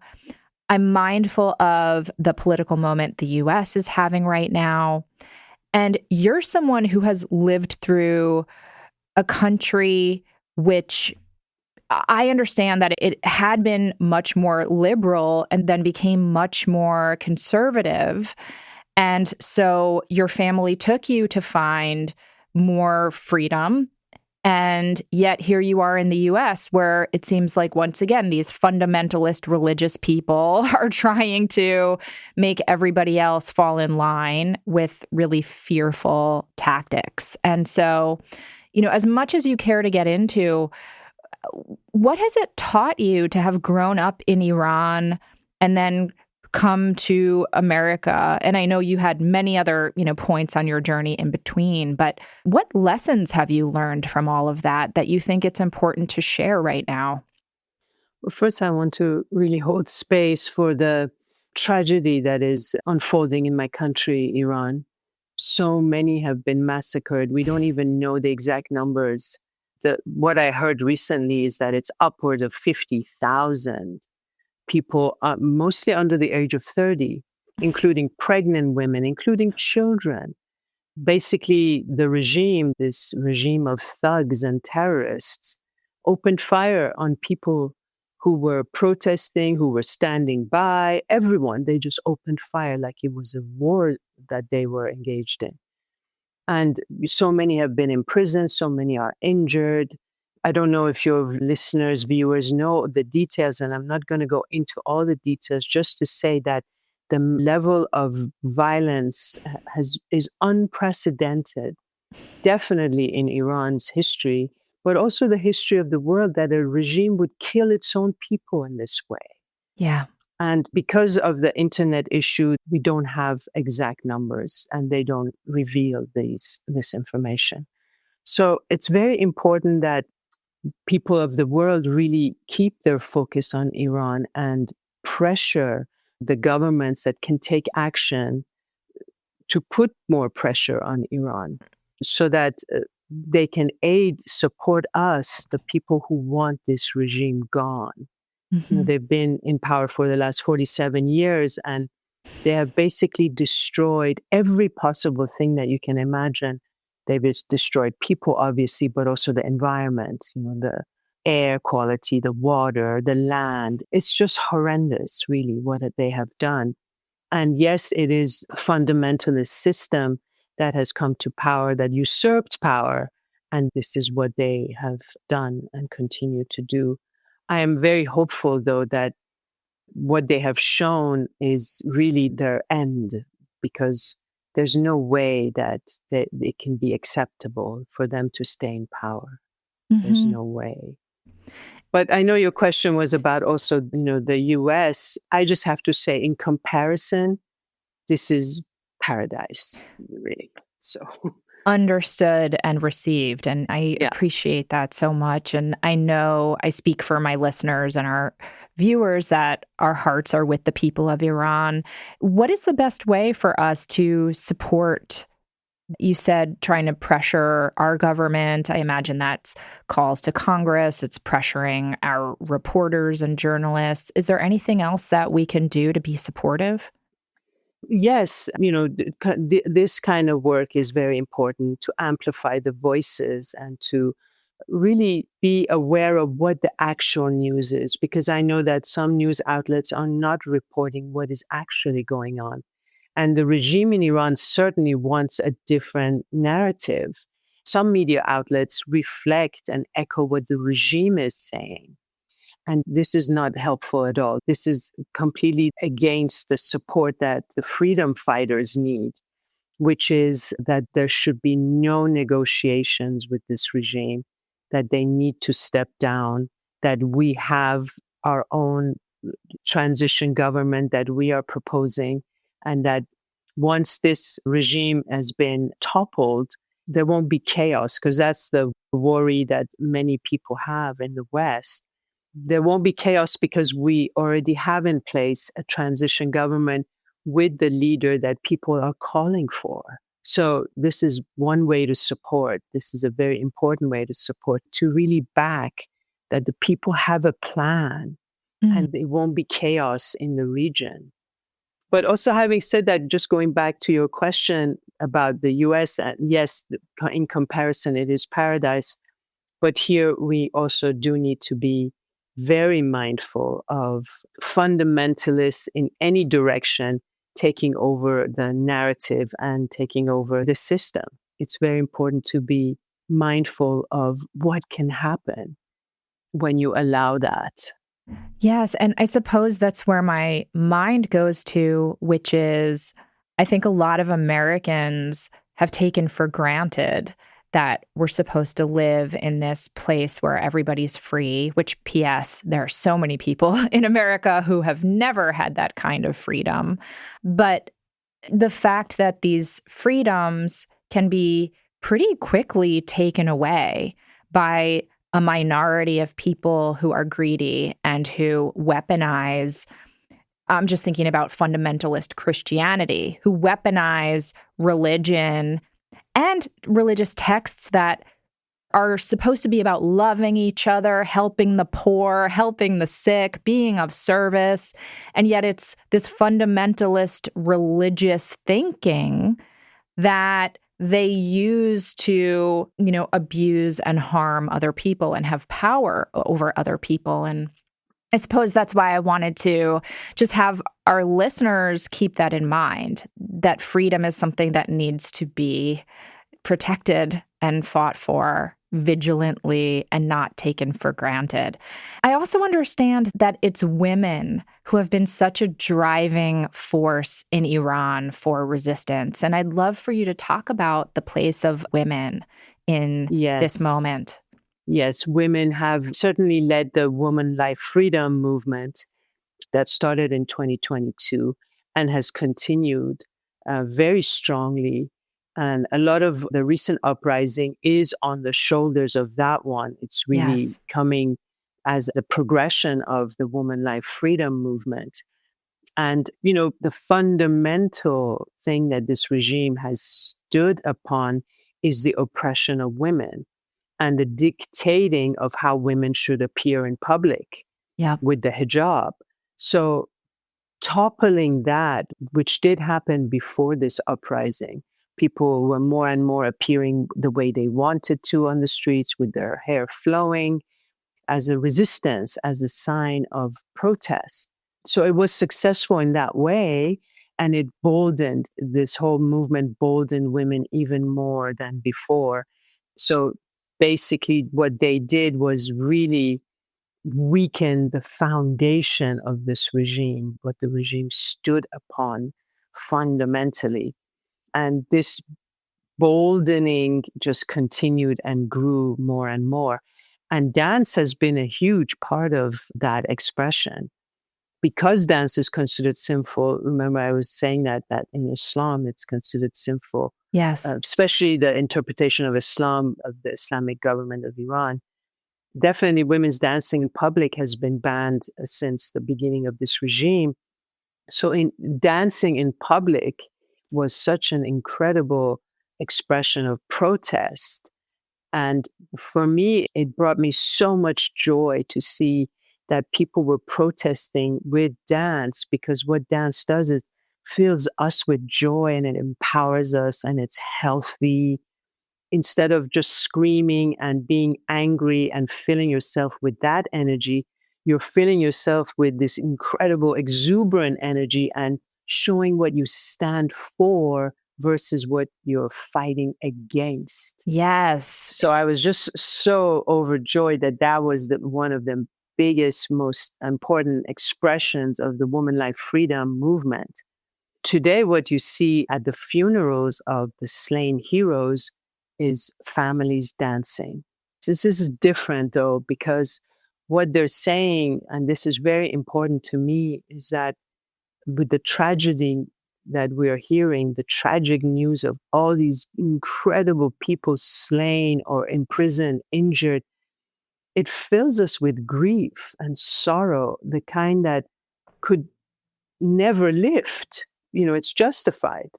I'm mindful of the political moment the US is having right now. And you're someone who has lived through a country which I understand that it had been much more liberal and then became much more conservative. And so your family took you to find more freedom. And yet here you are in the US, where it seems like, once again, these fundamentalist religious people are trying to make everybody else fall in line with really fearful tactics. And so, as much as you care to get into, what has it taught you to have grown up in Iran and then come to America? And I know you had many other, points on your journey in between, but what lessons have you learned from all of that you think it's important to share right now? Well, first, I want to really hold space for the tragedy that is unfolding in my country, Iran. So many have been massacred. We don't even know the exact numbers. What I heard recently is that it's upward of 50,000 people, mostly under the age of 30, including pregnant women, including children. Basically, this regime of thugs and terrorists, opened fire on people who were protesting, who were standing by, everyone. They just opened fire like it was a war that they were engaged in. And so many have been imprisoned, so many are injured. I don't know if your listeners, viewers know the details, and I'm not going to go into all the details, just to say that the level of violence is unprecedented, definitely in Iran's history, but also the history of the world, that a regime would kill its own people in this way. Yeah. And because of the internet issue, we don't have exact numbers, and they don't reveal this information. So it's very important that people of the world really keep their focus on Iran and pressure the governments that can take action to put more pressure on Iran, so that they can support us, the people who want this regime gone. Mhm. They've been in power for the last 47 years, and they have basically destroyed every possible thing that you can imagine. They've destroyed people, obviously, but also the environment, the air quality, the water, the land. It's just horrendous, really, what they have done. And yes, it is a fundamentalist system that has come to power, that usurped power, And this is what they have done and continue to do. I am very hopeful, though, that what they have shown is really their end, because there's no way that it can be acceptable for them to stay in power. There's no way. But I know your question was about also, the US. I just have to say, in comparison, this is paradise, really. So Understood and received. And I yeah. appreciate that so much. And I know I speak for my listeners and our viewers that our hearts are with the people of Iran. What is the best way for us to support? You said trying to pressure our government. I imagine that's calls to Congress. It's pressuring our reporters and journalists. Is there anything else that we can do to be supportive? Yes, this kind of work is very important to amplify the voices and to really be aware of what the actual news is, because I know that some news outlets are not reporting what is actually going on. And the regime in Iran certainly wants a different narrative. Some media outlets reflect and echo what the regime is saying. And this is not helpful at all. This is completely against the support that the freedom fighters need, which is that there should be no negotiations with this regime, that they need to step down, that we have our own transition government that we are proposing, and that once this regime has been toppled, there won't be chaos, because that's the worry that many people have in the West. There won't be chaos because we already have in place a transition government with the leader that people are calling for. So this is one way to support. This is a very important way to support, to really back that the people have a plan and it won't be chaos in the region. But also, having said that, just going back to your question about the US, yes, in comparison, it is paradise. But here we also do need to be very mindful of fundamentalists in any direction taking over the narrative and taking over the system. It's very important to be mindful of what can happen when you allow that. Yes. And I suppose that's where my mind goes to, which is I think a lot of Americans have taken for granted that we're supposed to live in this place where everybody's free, which, P.S., there are so many people in America who have never had that kind of freedom. But the fact that these freedoms can be pretty quickly taken away by a minority of people who are greedy and who weaponize. I'm just thinking about fundamentalist Christianity, who weaponize religion and religious texts that are supposed to be about loving each other, helping the poor, helping the sick, being of service. And yet it's this fundamentalist religious thinking that they use to, abuse and harm other people and have power over other people. And I suppose that's why I wanted to just have our listeners keep that in mind, that freedom is something that needs to be protected and fought for vigilantly and not taken for granted. I also understand that it's women who have been such a driving force in Iran for resistance. And I'd love for you to talk about the place of women in this moment. Yes, women have certainly led the woman life freedom movement that started in 2022 and has continued very strongly. And a lot of the recent uprising is on the shoulders of that one. It's really coming as a progression of the woman life freedom movement. And, the fundamental thing that this regime has stood upon is the oppression of women and the dictating of how women should appear in public with the hijab. So toppling that, which did happen before this uprising, people were more and more appearing the way they wanted to on the streets with their hair flowing as a resistance, as a sign of protest. So it was successful in that way. And it boldened, this whole movement boldened women even more than before. So basically what they did was really weaken the foundation of this regime, what the regime stood upon fundamentally. And this boldening just continued and grew more and more. And dance has been a huge part of that expression. Because dance is considered sinful, remember I was saying that in Islam it's considered sinful, Yes. especially the interpretation of Islam, of the Islamic government of Iran. Definitely women's dancing in public has been banned since the beginning of this regime. So in dancing in public was such an incredible expression of protest. And for me, it brought me so much joy to see that people were protesting with dance, because what dance does is fills us with joy and it empowers us and it's healthy. Instead of just screaming and being angry and filling yourself with that energy, you're filling yourself with this incredible exuberant energy and showing what you stand for versus what you're fighting against. Yes. So I was just so overjoyed that was one of the biggest, most important expressions of the woman life freedom movement. Today, what you see at the funerals of the slain heroes is families dancing. This is different, though, because what they're saying, and this is very important to me, is that with the tragedy that we are hearing, the tragic news of all these incredible people slain or imprisoned, injured, it fills us with grief and sorrow, the kind that could never lift. It's justified.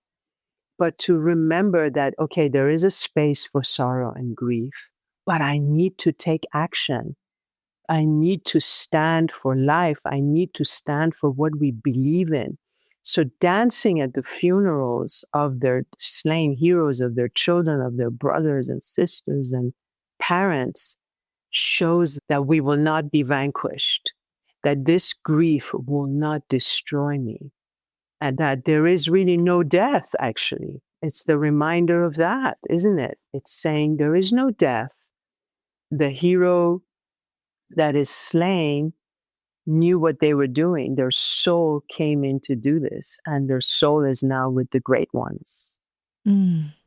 But to remember that, okay, there is a space for sorrow and grief, but I need to take action. I need to stand for life. I need to stand for what we believe in. So dancing at the funerals of their slain heroes, of their children, of their brothers and sisters and parents shows that we will not be vanquished, that this grief will not destroy me, and that there is really no death, actually. It's the reminder of that, isn't it? It's saying there is no death. The hero that is slain knew what they were doing. Their soul came in to do this, and their soul is now with the great ones.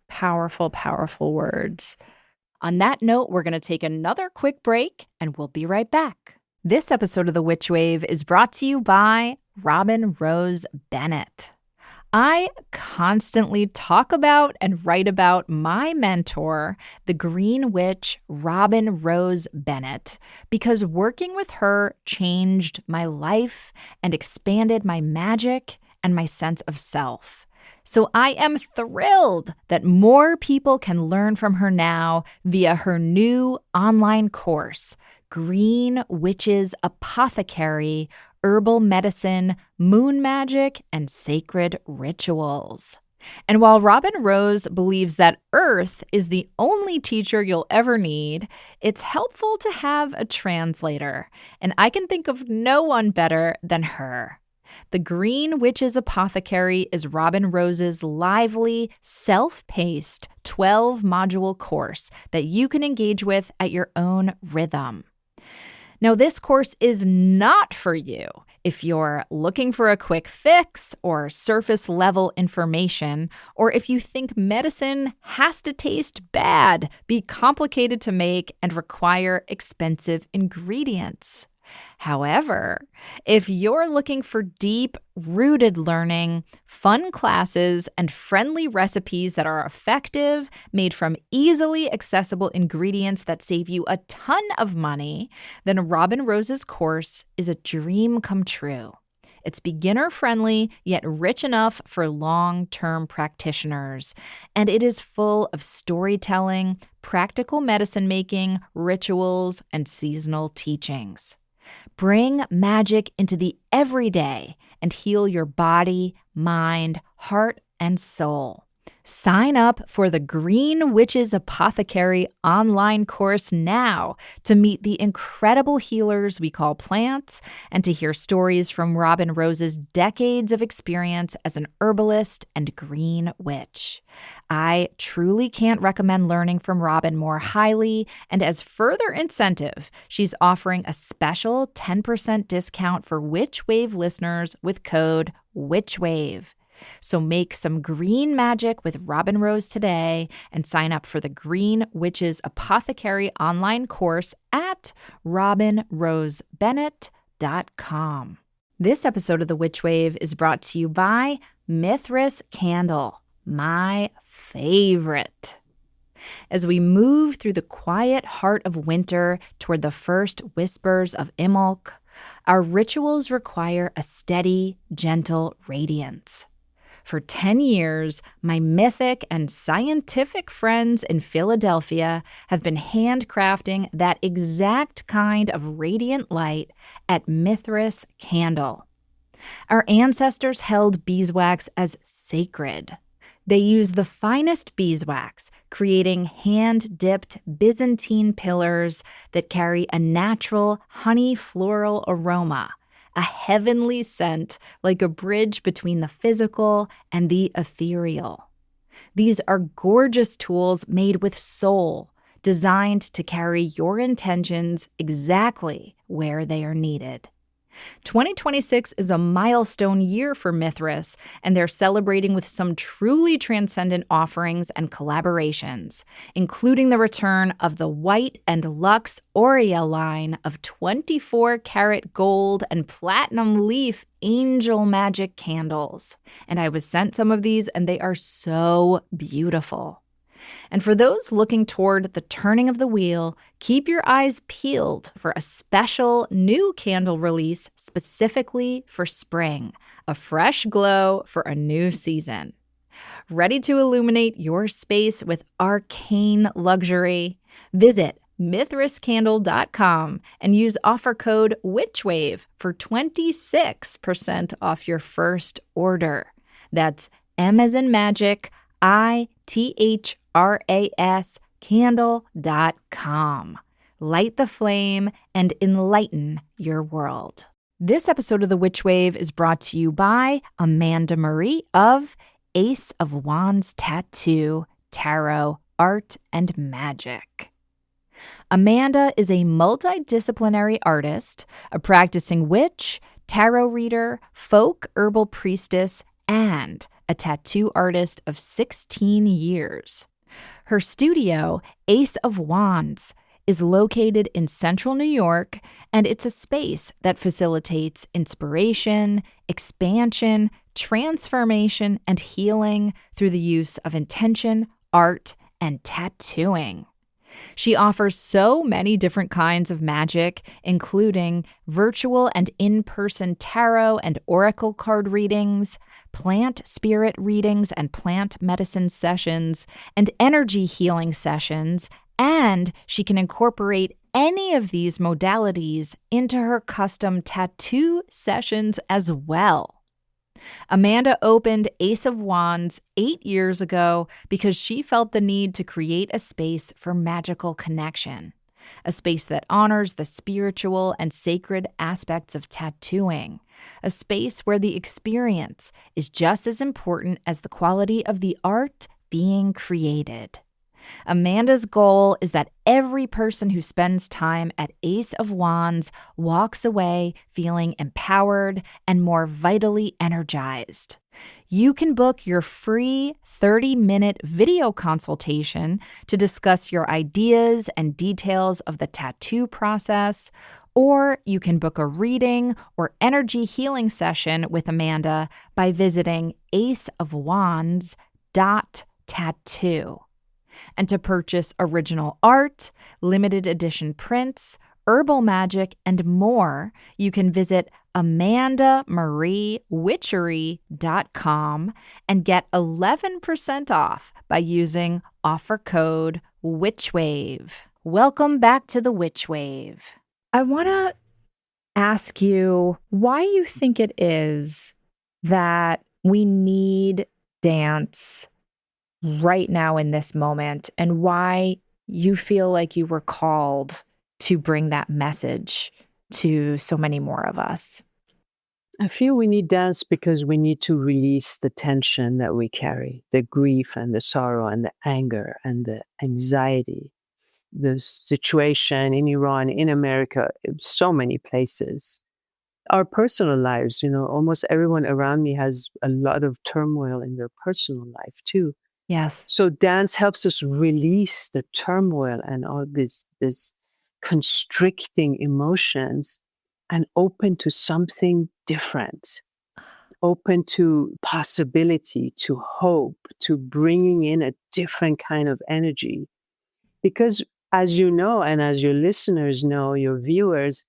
Powerful, powerful words. On that note, we're going to take another quick break, and we'll be right back. This episode of The Witch Wave is brought to you by Robin Rose Bennett. I constantly talk about and write about my mentor, the Green Witch, Robin Rose Bennett, because working with her changed my life and expanded my magic and my sense of self. So I am thrilled that more people can learn from her now via her new online course, Green Witch's Apothecary, Herbal Medicine, Moon Magic, and Sacred Rituals. And while Robin Rose believes that Earth is the only teacher you'll ever need, it's helpful to have a translator. And I can think of no one better than her. The Green Witch's Apothecary is Robin Rose's lively, self-paced 12-module course that you can engage with at your own rhythm. Now, this course is not for you if you're looking for a quick fix or surface-level information, or if you think medicine has to taste bad, be complicated to make, and require expensive ingredients. However, if you're looking for deep, rooted learning, fun classes, and friendly recipes that are effective, made from easily accessible ingredients that save you a ton of money, then Robin Rose's course is a dream come true. It's beginner-friendly, yet rich enough for long-term practitioners. And it is full of storytelling, practical medicine-making, rituals, and seasonal teachings. Bring magic into the everyday and heal your body, mind, heart, and soul. Sign up for the Green Witches Apothecary online course now to meet the incredible healers we call plants and to hear stories from Robin Rose's decades of experience as an herbalist and green witch. I truly can't recommend learning from Robin more highly, and as further incentive, she's offering a special 10% discount for Witch Wave listeners with code WitchWave. So make some green magic with Robin Rose today and sign up for the Green Witches Apothecary online course at robinrosebennett.com. This episode of The Witch Wave is brought to you by Mithras Candle, my favorite. As we move through the quiet heart of winter toward the first whispers of Imbolc, our rituals require a steady, gentle radiance. For 10 years, my mythic and scientific friends in Philadelphia have been handcrafting that exact kind of radiant light at Mithras Candle. Our ancestors held beeswax as sacred. They used the finest beeswax, creating hand-dipped Byzantine pillars that carry a natural honey floral aroma, a heavenly scent like a bridge between the physical and the ethereal. These are gorgeous tools made with soul, designed to carry your intentions exactly where they are needed. 2026 is a milestone year for Mithras, and they're celebrating with some truly transcendent offerings and collaborations, including the return of the White and Luxe Aurea line of 24-karat gold and platinum leaf angel magic candles. And I was sent some of these, and they are so beautiful. And for those looking toward the turning of the wheel, keep your eyes peeled for a special new candle release specifically for spring, a fresh glow for a new season. Ready to illuminate your space with arcane luxury? Visit mithrascandle.com and use offer code WitchWave for 26% off your first order. That's M as in magic, ITHRAS candle.com. Light the flame and enlighten your world. This episode of The Witch Wave is brought to you by Amanda Marie of Ace of Wands Tattoo, Tarot, Art, and Magic. Amanda is a multidisciplinary artist, a practicing witch, tarot reader, folk herbal priestess, and a tattoo artist of 16 years. Her studio, Ace of Wands, is located in central New York, and it's a space that facilitates inspiration, expansion, transformation, and healing through the use of intention, art, and tattooing. She offers so many different kinds of magic, including virtual and in-person tarot and oracle card readings, plant spirit readings and plant medicine sessions, and energy healing sessions, and she can incorporate any of these modalities into her custom tattoo sessions as well. Amanda opened Ace of Wands 8 years ago because she felt the need to create a space for magical connection, a space that honors the spiritual and sacred aspects of tattooing, a space where the experience is just as important as the quality of the art being created. Amanda's goal is that every person who spends time at Ace of Wands walks away feeling empowered and more vitally energized. You can book your free 30-minute video consultation to discuss your ideas and details of the tattoo process, or you can book a reading or energy healing session with Amanda by visiting aceofwands.tattoo. And to purchase original art, limited edition prints, herbal magic, and more, you can visit AmandaMarieWitchery.com and get 11% off by using offer code WitchWave. Welcome back to the Witch Wave. I want to ask you why you think it is that we need dance right now in this moment, and why you feel like you were called to bring that message to so many more of us. I feel we need dance because we need to release the tension that we carry, the grief and the sorrow and the anger and the anxiety, the situation in Iran, in America, in so many places. Our personal lives, almost everyone around me has a lot of turmoil in their personal life too. Yes. So dance helps us release the turmoil and all this constricting emotions and open to something different, open to possibility, to hope, to bringing in a different kind of energy. Because as you know, and as your listeners know, your viewers,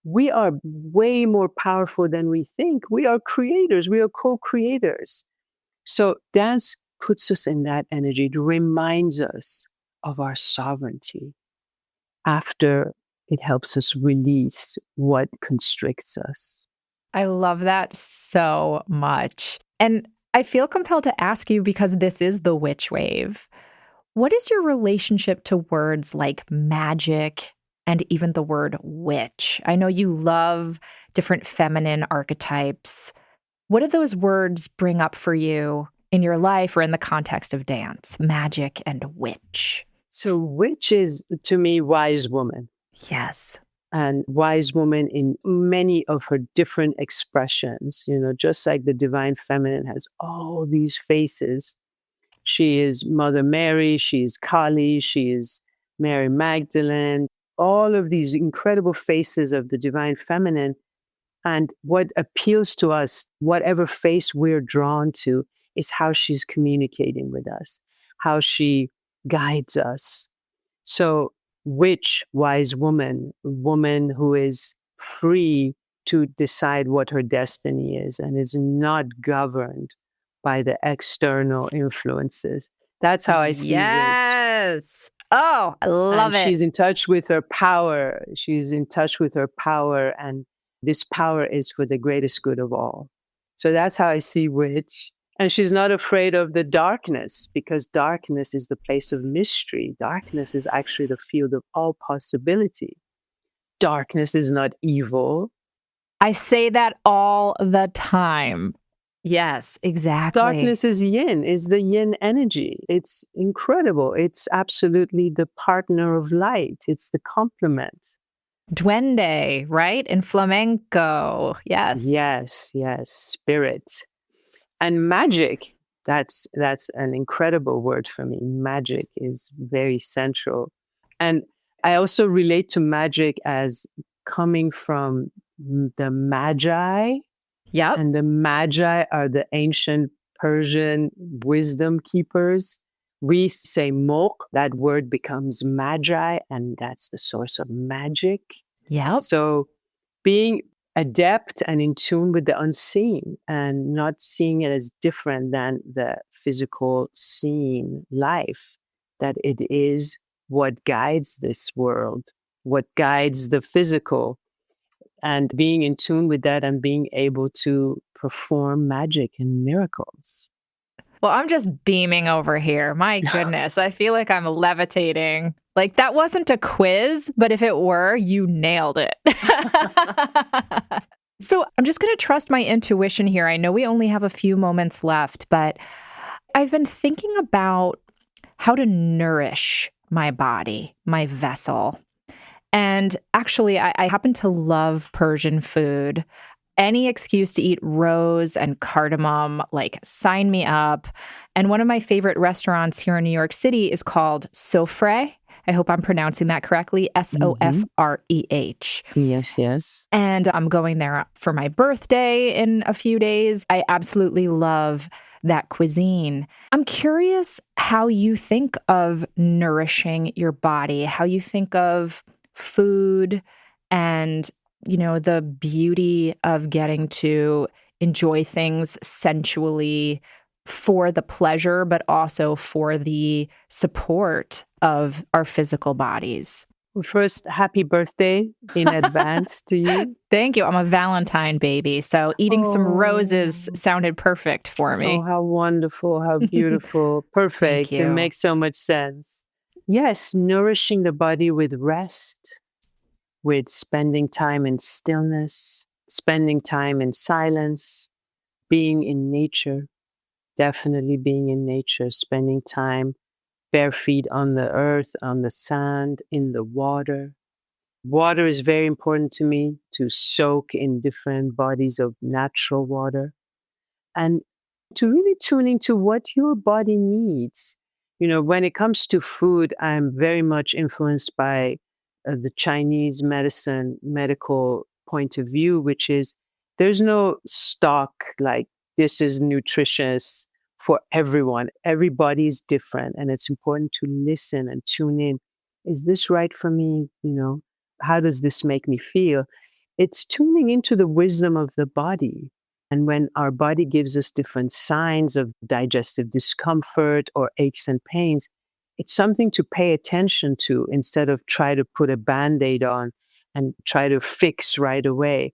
we are way more powerful than we think. We are creators, we are co-creators. So dance puts us in that energy. It reminds us of our sovereignty after it helps us release what constricts us. I love that so much. And I feel compelled to ask you because this is the witch wave. What is your relationship to words like magic and even the word witch? I know you love different feminine archetypes. What do those words bring up for you in your life or in the context of dance, magic and witch? So witch is, to me, wise woman. Yes. And wise woman in many of her different expressions, just like the divine feminine has all these faces. She is Mother Mary, she is Kali, she is Mary Magdalene, all of these incredible faces of the divine feminine. And what appeals to us, whatever face we're drawn to, is how she's communicating with us, how she guides us. So, witch, wise woman, woman who is free to decide what her destiny is and is not governed by the external influences. That's how I see witch. Yes. Oh, I love it. She's in touch with her power. She's in touch with her power, and this power is for the greatest good of all. So that's how I see witch. And she's not afraid of the darkness, because darkness is the place of mystery. Darkness is actually the field of all possibility. Darkness is not evil. I say that all the time. Yes, exactly. Darkness is yin, is the yin energy. It's incredible. It's absolutely the partner of light. It's the complement. Duende, right? In flamenco. Yes. Yes, yes. Spirit. And magic, that's an incredible word for me. Magic is very central. And I also relate to magic as coming from the magi. Yep. And the magi are the ancient Persian wisdom keepers. We say mok, that word becomes magi, and that's the source of magic. Yep. So being adept and in tune with the unseen and not seeing it as different than the physical seen life, that it is what guides this world, what guides the physical, and being in tune with that and being able to perform magic and miracles. Well, I'm just beaming over here. My goodness, I feel like I'm levitating. Like that wasn't a quiz, but if it were, you nailed it. So I'm just going to trust my intuition here. I know we only have a few moments left, but I've been thinking about how to nourish my body, my vessel. And actually, I happen to love Persian food. Any excuse to eat rose and cardamom, like sign me up. And one of my favorite restaurants here in New York City is called Sofre. I hope I'm pronouncing that correctly. Sofreh. Yes, yes. And I'm going there for my birthday in a few days. I absolutely love that cuisine. I'm curious how you think of nourishing your body, how you think of food and, the beauty of getting to enjoy things sensually for the pleasure, but also for the support of our physical bodies. Well, first, happy birthday in advance to you. Thank you. I'm a Valentine baby, so eating some roses Oh, sounded perfect for oh, me. how wonderful, how beautiful. Thank Perfect. It you. makes so much sense. Yes, nourishing the body with rest, with spending time in stillness, spending time in silence, being in nature, definitely being in nature, spending time bare feet on the earth, on the sand, in the water. Water is very important to me to soak in different bodies of natural water and to really tune into what your body needs. When it comes to food, I'm very much influenced by the Chinese medical point of view, which is there's no stock like this is nutritious for everyone. Everybody is different, and it's important to listen and tune in. Is this right for me? How does this make me feel? It's tuning into the wisdom of the body, and when our body gives us different signs of digestive discomfort or aches and pains, it's something to pay attention to instead of try to put a band-aid on and try to fix right away.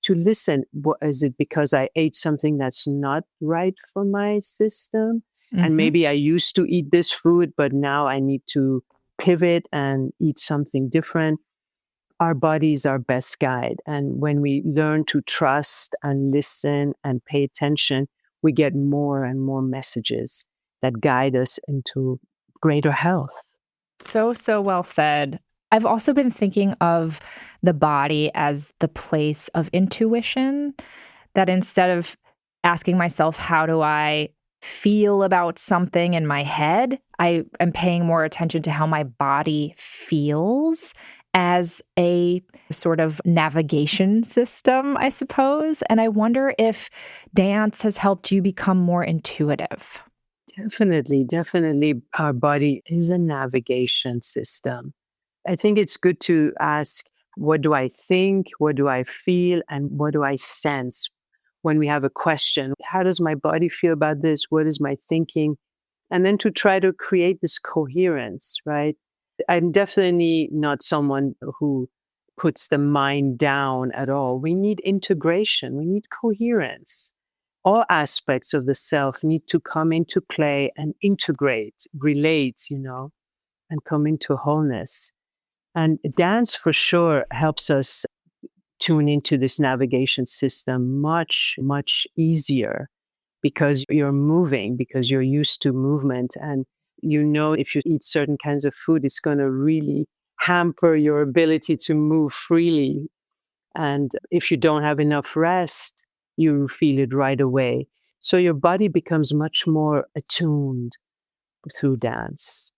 To listen, what is it because I ate something that's not right for my system? And Hmm. maybe I used to eat this food, but now I need to pivot and eat something different. Our body is our best guide. And when we learn to trust and listen and pay attention, we get more and more messages that guide us into greater health. So, so well said. I've also been thinking of the body as the place of intuition, that instead of asking myself, how do I feel about something in my head, I am paying more attention to how my body feels as a sort of navigation system, I suppose. And I wonder if dance has helped you become more intuitive. Definitely, definitely, our body is a navigation system. I think it's good to ask, what do I think? What do I feel? And what do I sense when we have a question? How does my body feel about this? What is my thinking? And then to try to create this coherence, right? I'm definitely not someone who puts the mind down at all. We need integration, we need coherence. All aspects of the self need to come into play and integrate, relate, and come into wholeness. And dance for sure helps us tune into this navigation system much, much easier because you're moving, because you're used to movement. And if you eat certain kinds of food, it's going to really hamper your ability to move freely. And if you don't have enough rest, you feel it right away. So your body becomes much more attuned through dance.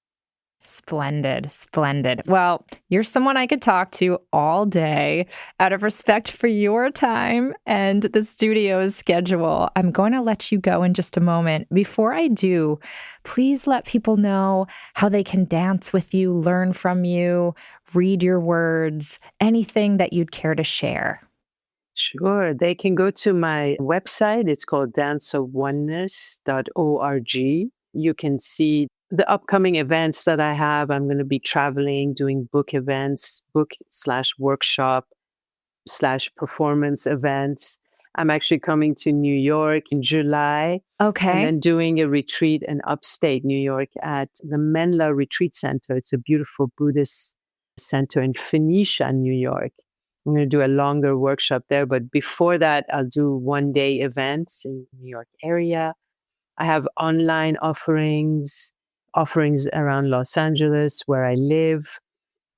Splendid, splendid. Well, you're someone I could talk to all day. Out of respect for your time and the studio's schedule, I'm going to let you go in just a moment. Before I do, please let people know how they can dance with you, learn from you, read your words, anything that you'd care to share. Sure. They can go to my website. It's called danceofoneness.org. You can see the upcoming events that I have. I'm going to be traveling, doing book events, book/workshop/performance events. I'm actually coming to New York in July and Okay. then doing a retreat in upstate New York at the Menla Retreat Center. It's a beautiful Buddhist center in Phoenicia, New York. I'm going to do a longer workshop there, but before that, I'll do one-day events in New York area. I have online offerings around Los Angeles where I live,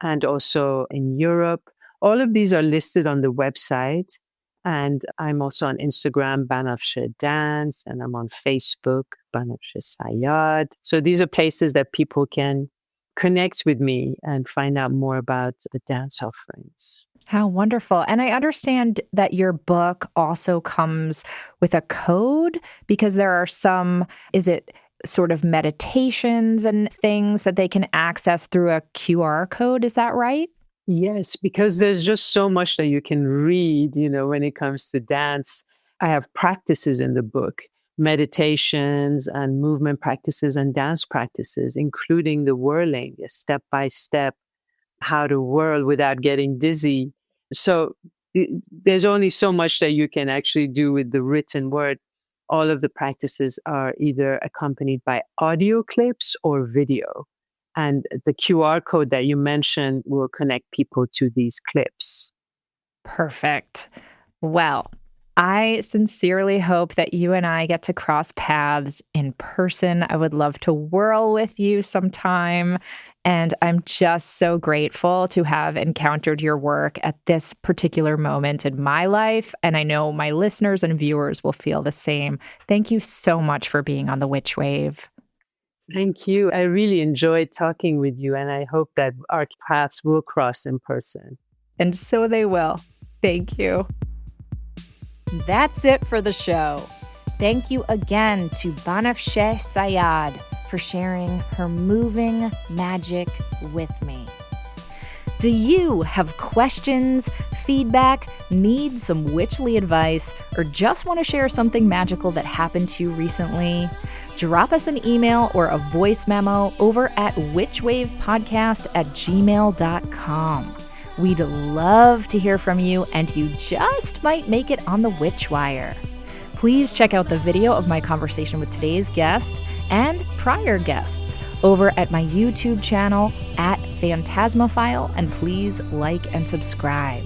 and also in Europe. All of these are listed on the website. And I'm also on Instagram, Banafsheh Dance, and I'm on Facebook, Banafsheh Sayyad. So these are places that people can connect with me and find out more about the dance offerings. How wonderful. And I understand that your book also comes with a code because there are some, is it sort of meditations and things that they can access through a QR code? Is that right? Yes, because there's just so much that you can read, when it comes to dance. I have practices in the book, meditations and movement practices and dance practices, including the whirling, step by step, how to whirl without getting dizzy. So there's only so much that you can actually do with the written word. All of the practices are either accompanied by audio clips or video. And the QR code that you mentioned will connect people to these clips. Perfect. Well, I sincerely hope that you and I get to cross paths in person. I would love to whirl with you sometime. And I'm just so grateful to have encountered your work at this particular moment in my life. And I know my listeners and viewers will feel the same. Thank you so much for being on the Witch Wave. Thank you. I really enjoyed talking with you, and I hope that our paths will cross in person. And so they will. Thank you. That's it for the show. Thank you again to Banafsheh Sayyad for sharing her moving magic with me. Do you have questions, feedback, need some witchly advice, or just want to share something magical that happened to you recently? Drop us an email or a voice memo over at witchwavepodcast@gmail.com. We'd love to hear from you, and you just might make it on the Witch Wire. Please check out the video of my conversation with today's guest and prior guests over at my YouTube channel @Phantasmophile, and please like and subscribe.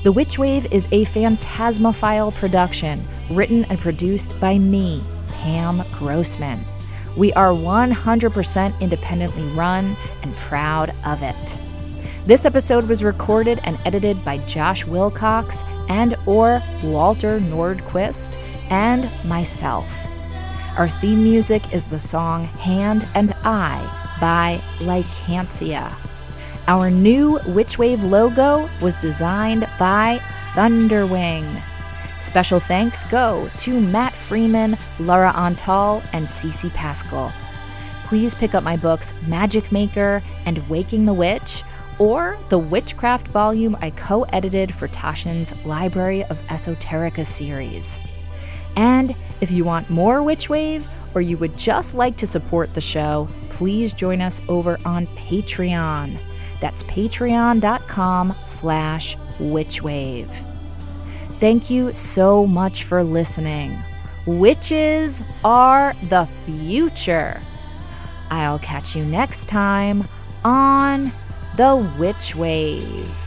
The Witch Wave is a Phantasmophile production, written and produced by me, Pam Grossman. We are 100% independently run and proud of it. This episode was recorded and edited by Josh Wilcox and/or Walter Nordquist and myself. Our theme music is the song Hand and I by Lycanthia. Our new Witch Wave logo was designed by Thunderwing. Special thanks go to Matt Freeman, Laura Antal, and Cece Pascal. Please pick up my books Magic Maker and Waking the Witch, or the Witchcraft volume I co-edited for Taschen's Library of Esoterica series. And if you want more Witch Wave, or you would just like to support the show, please join us over on Patreon. That's patreon.com/witchwave. Thank you so much for listening. Witches are the future. I'll catch you next time on The Witch Wave.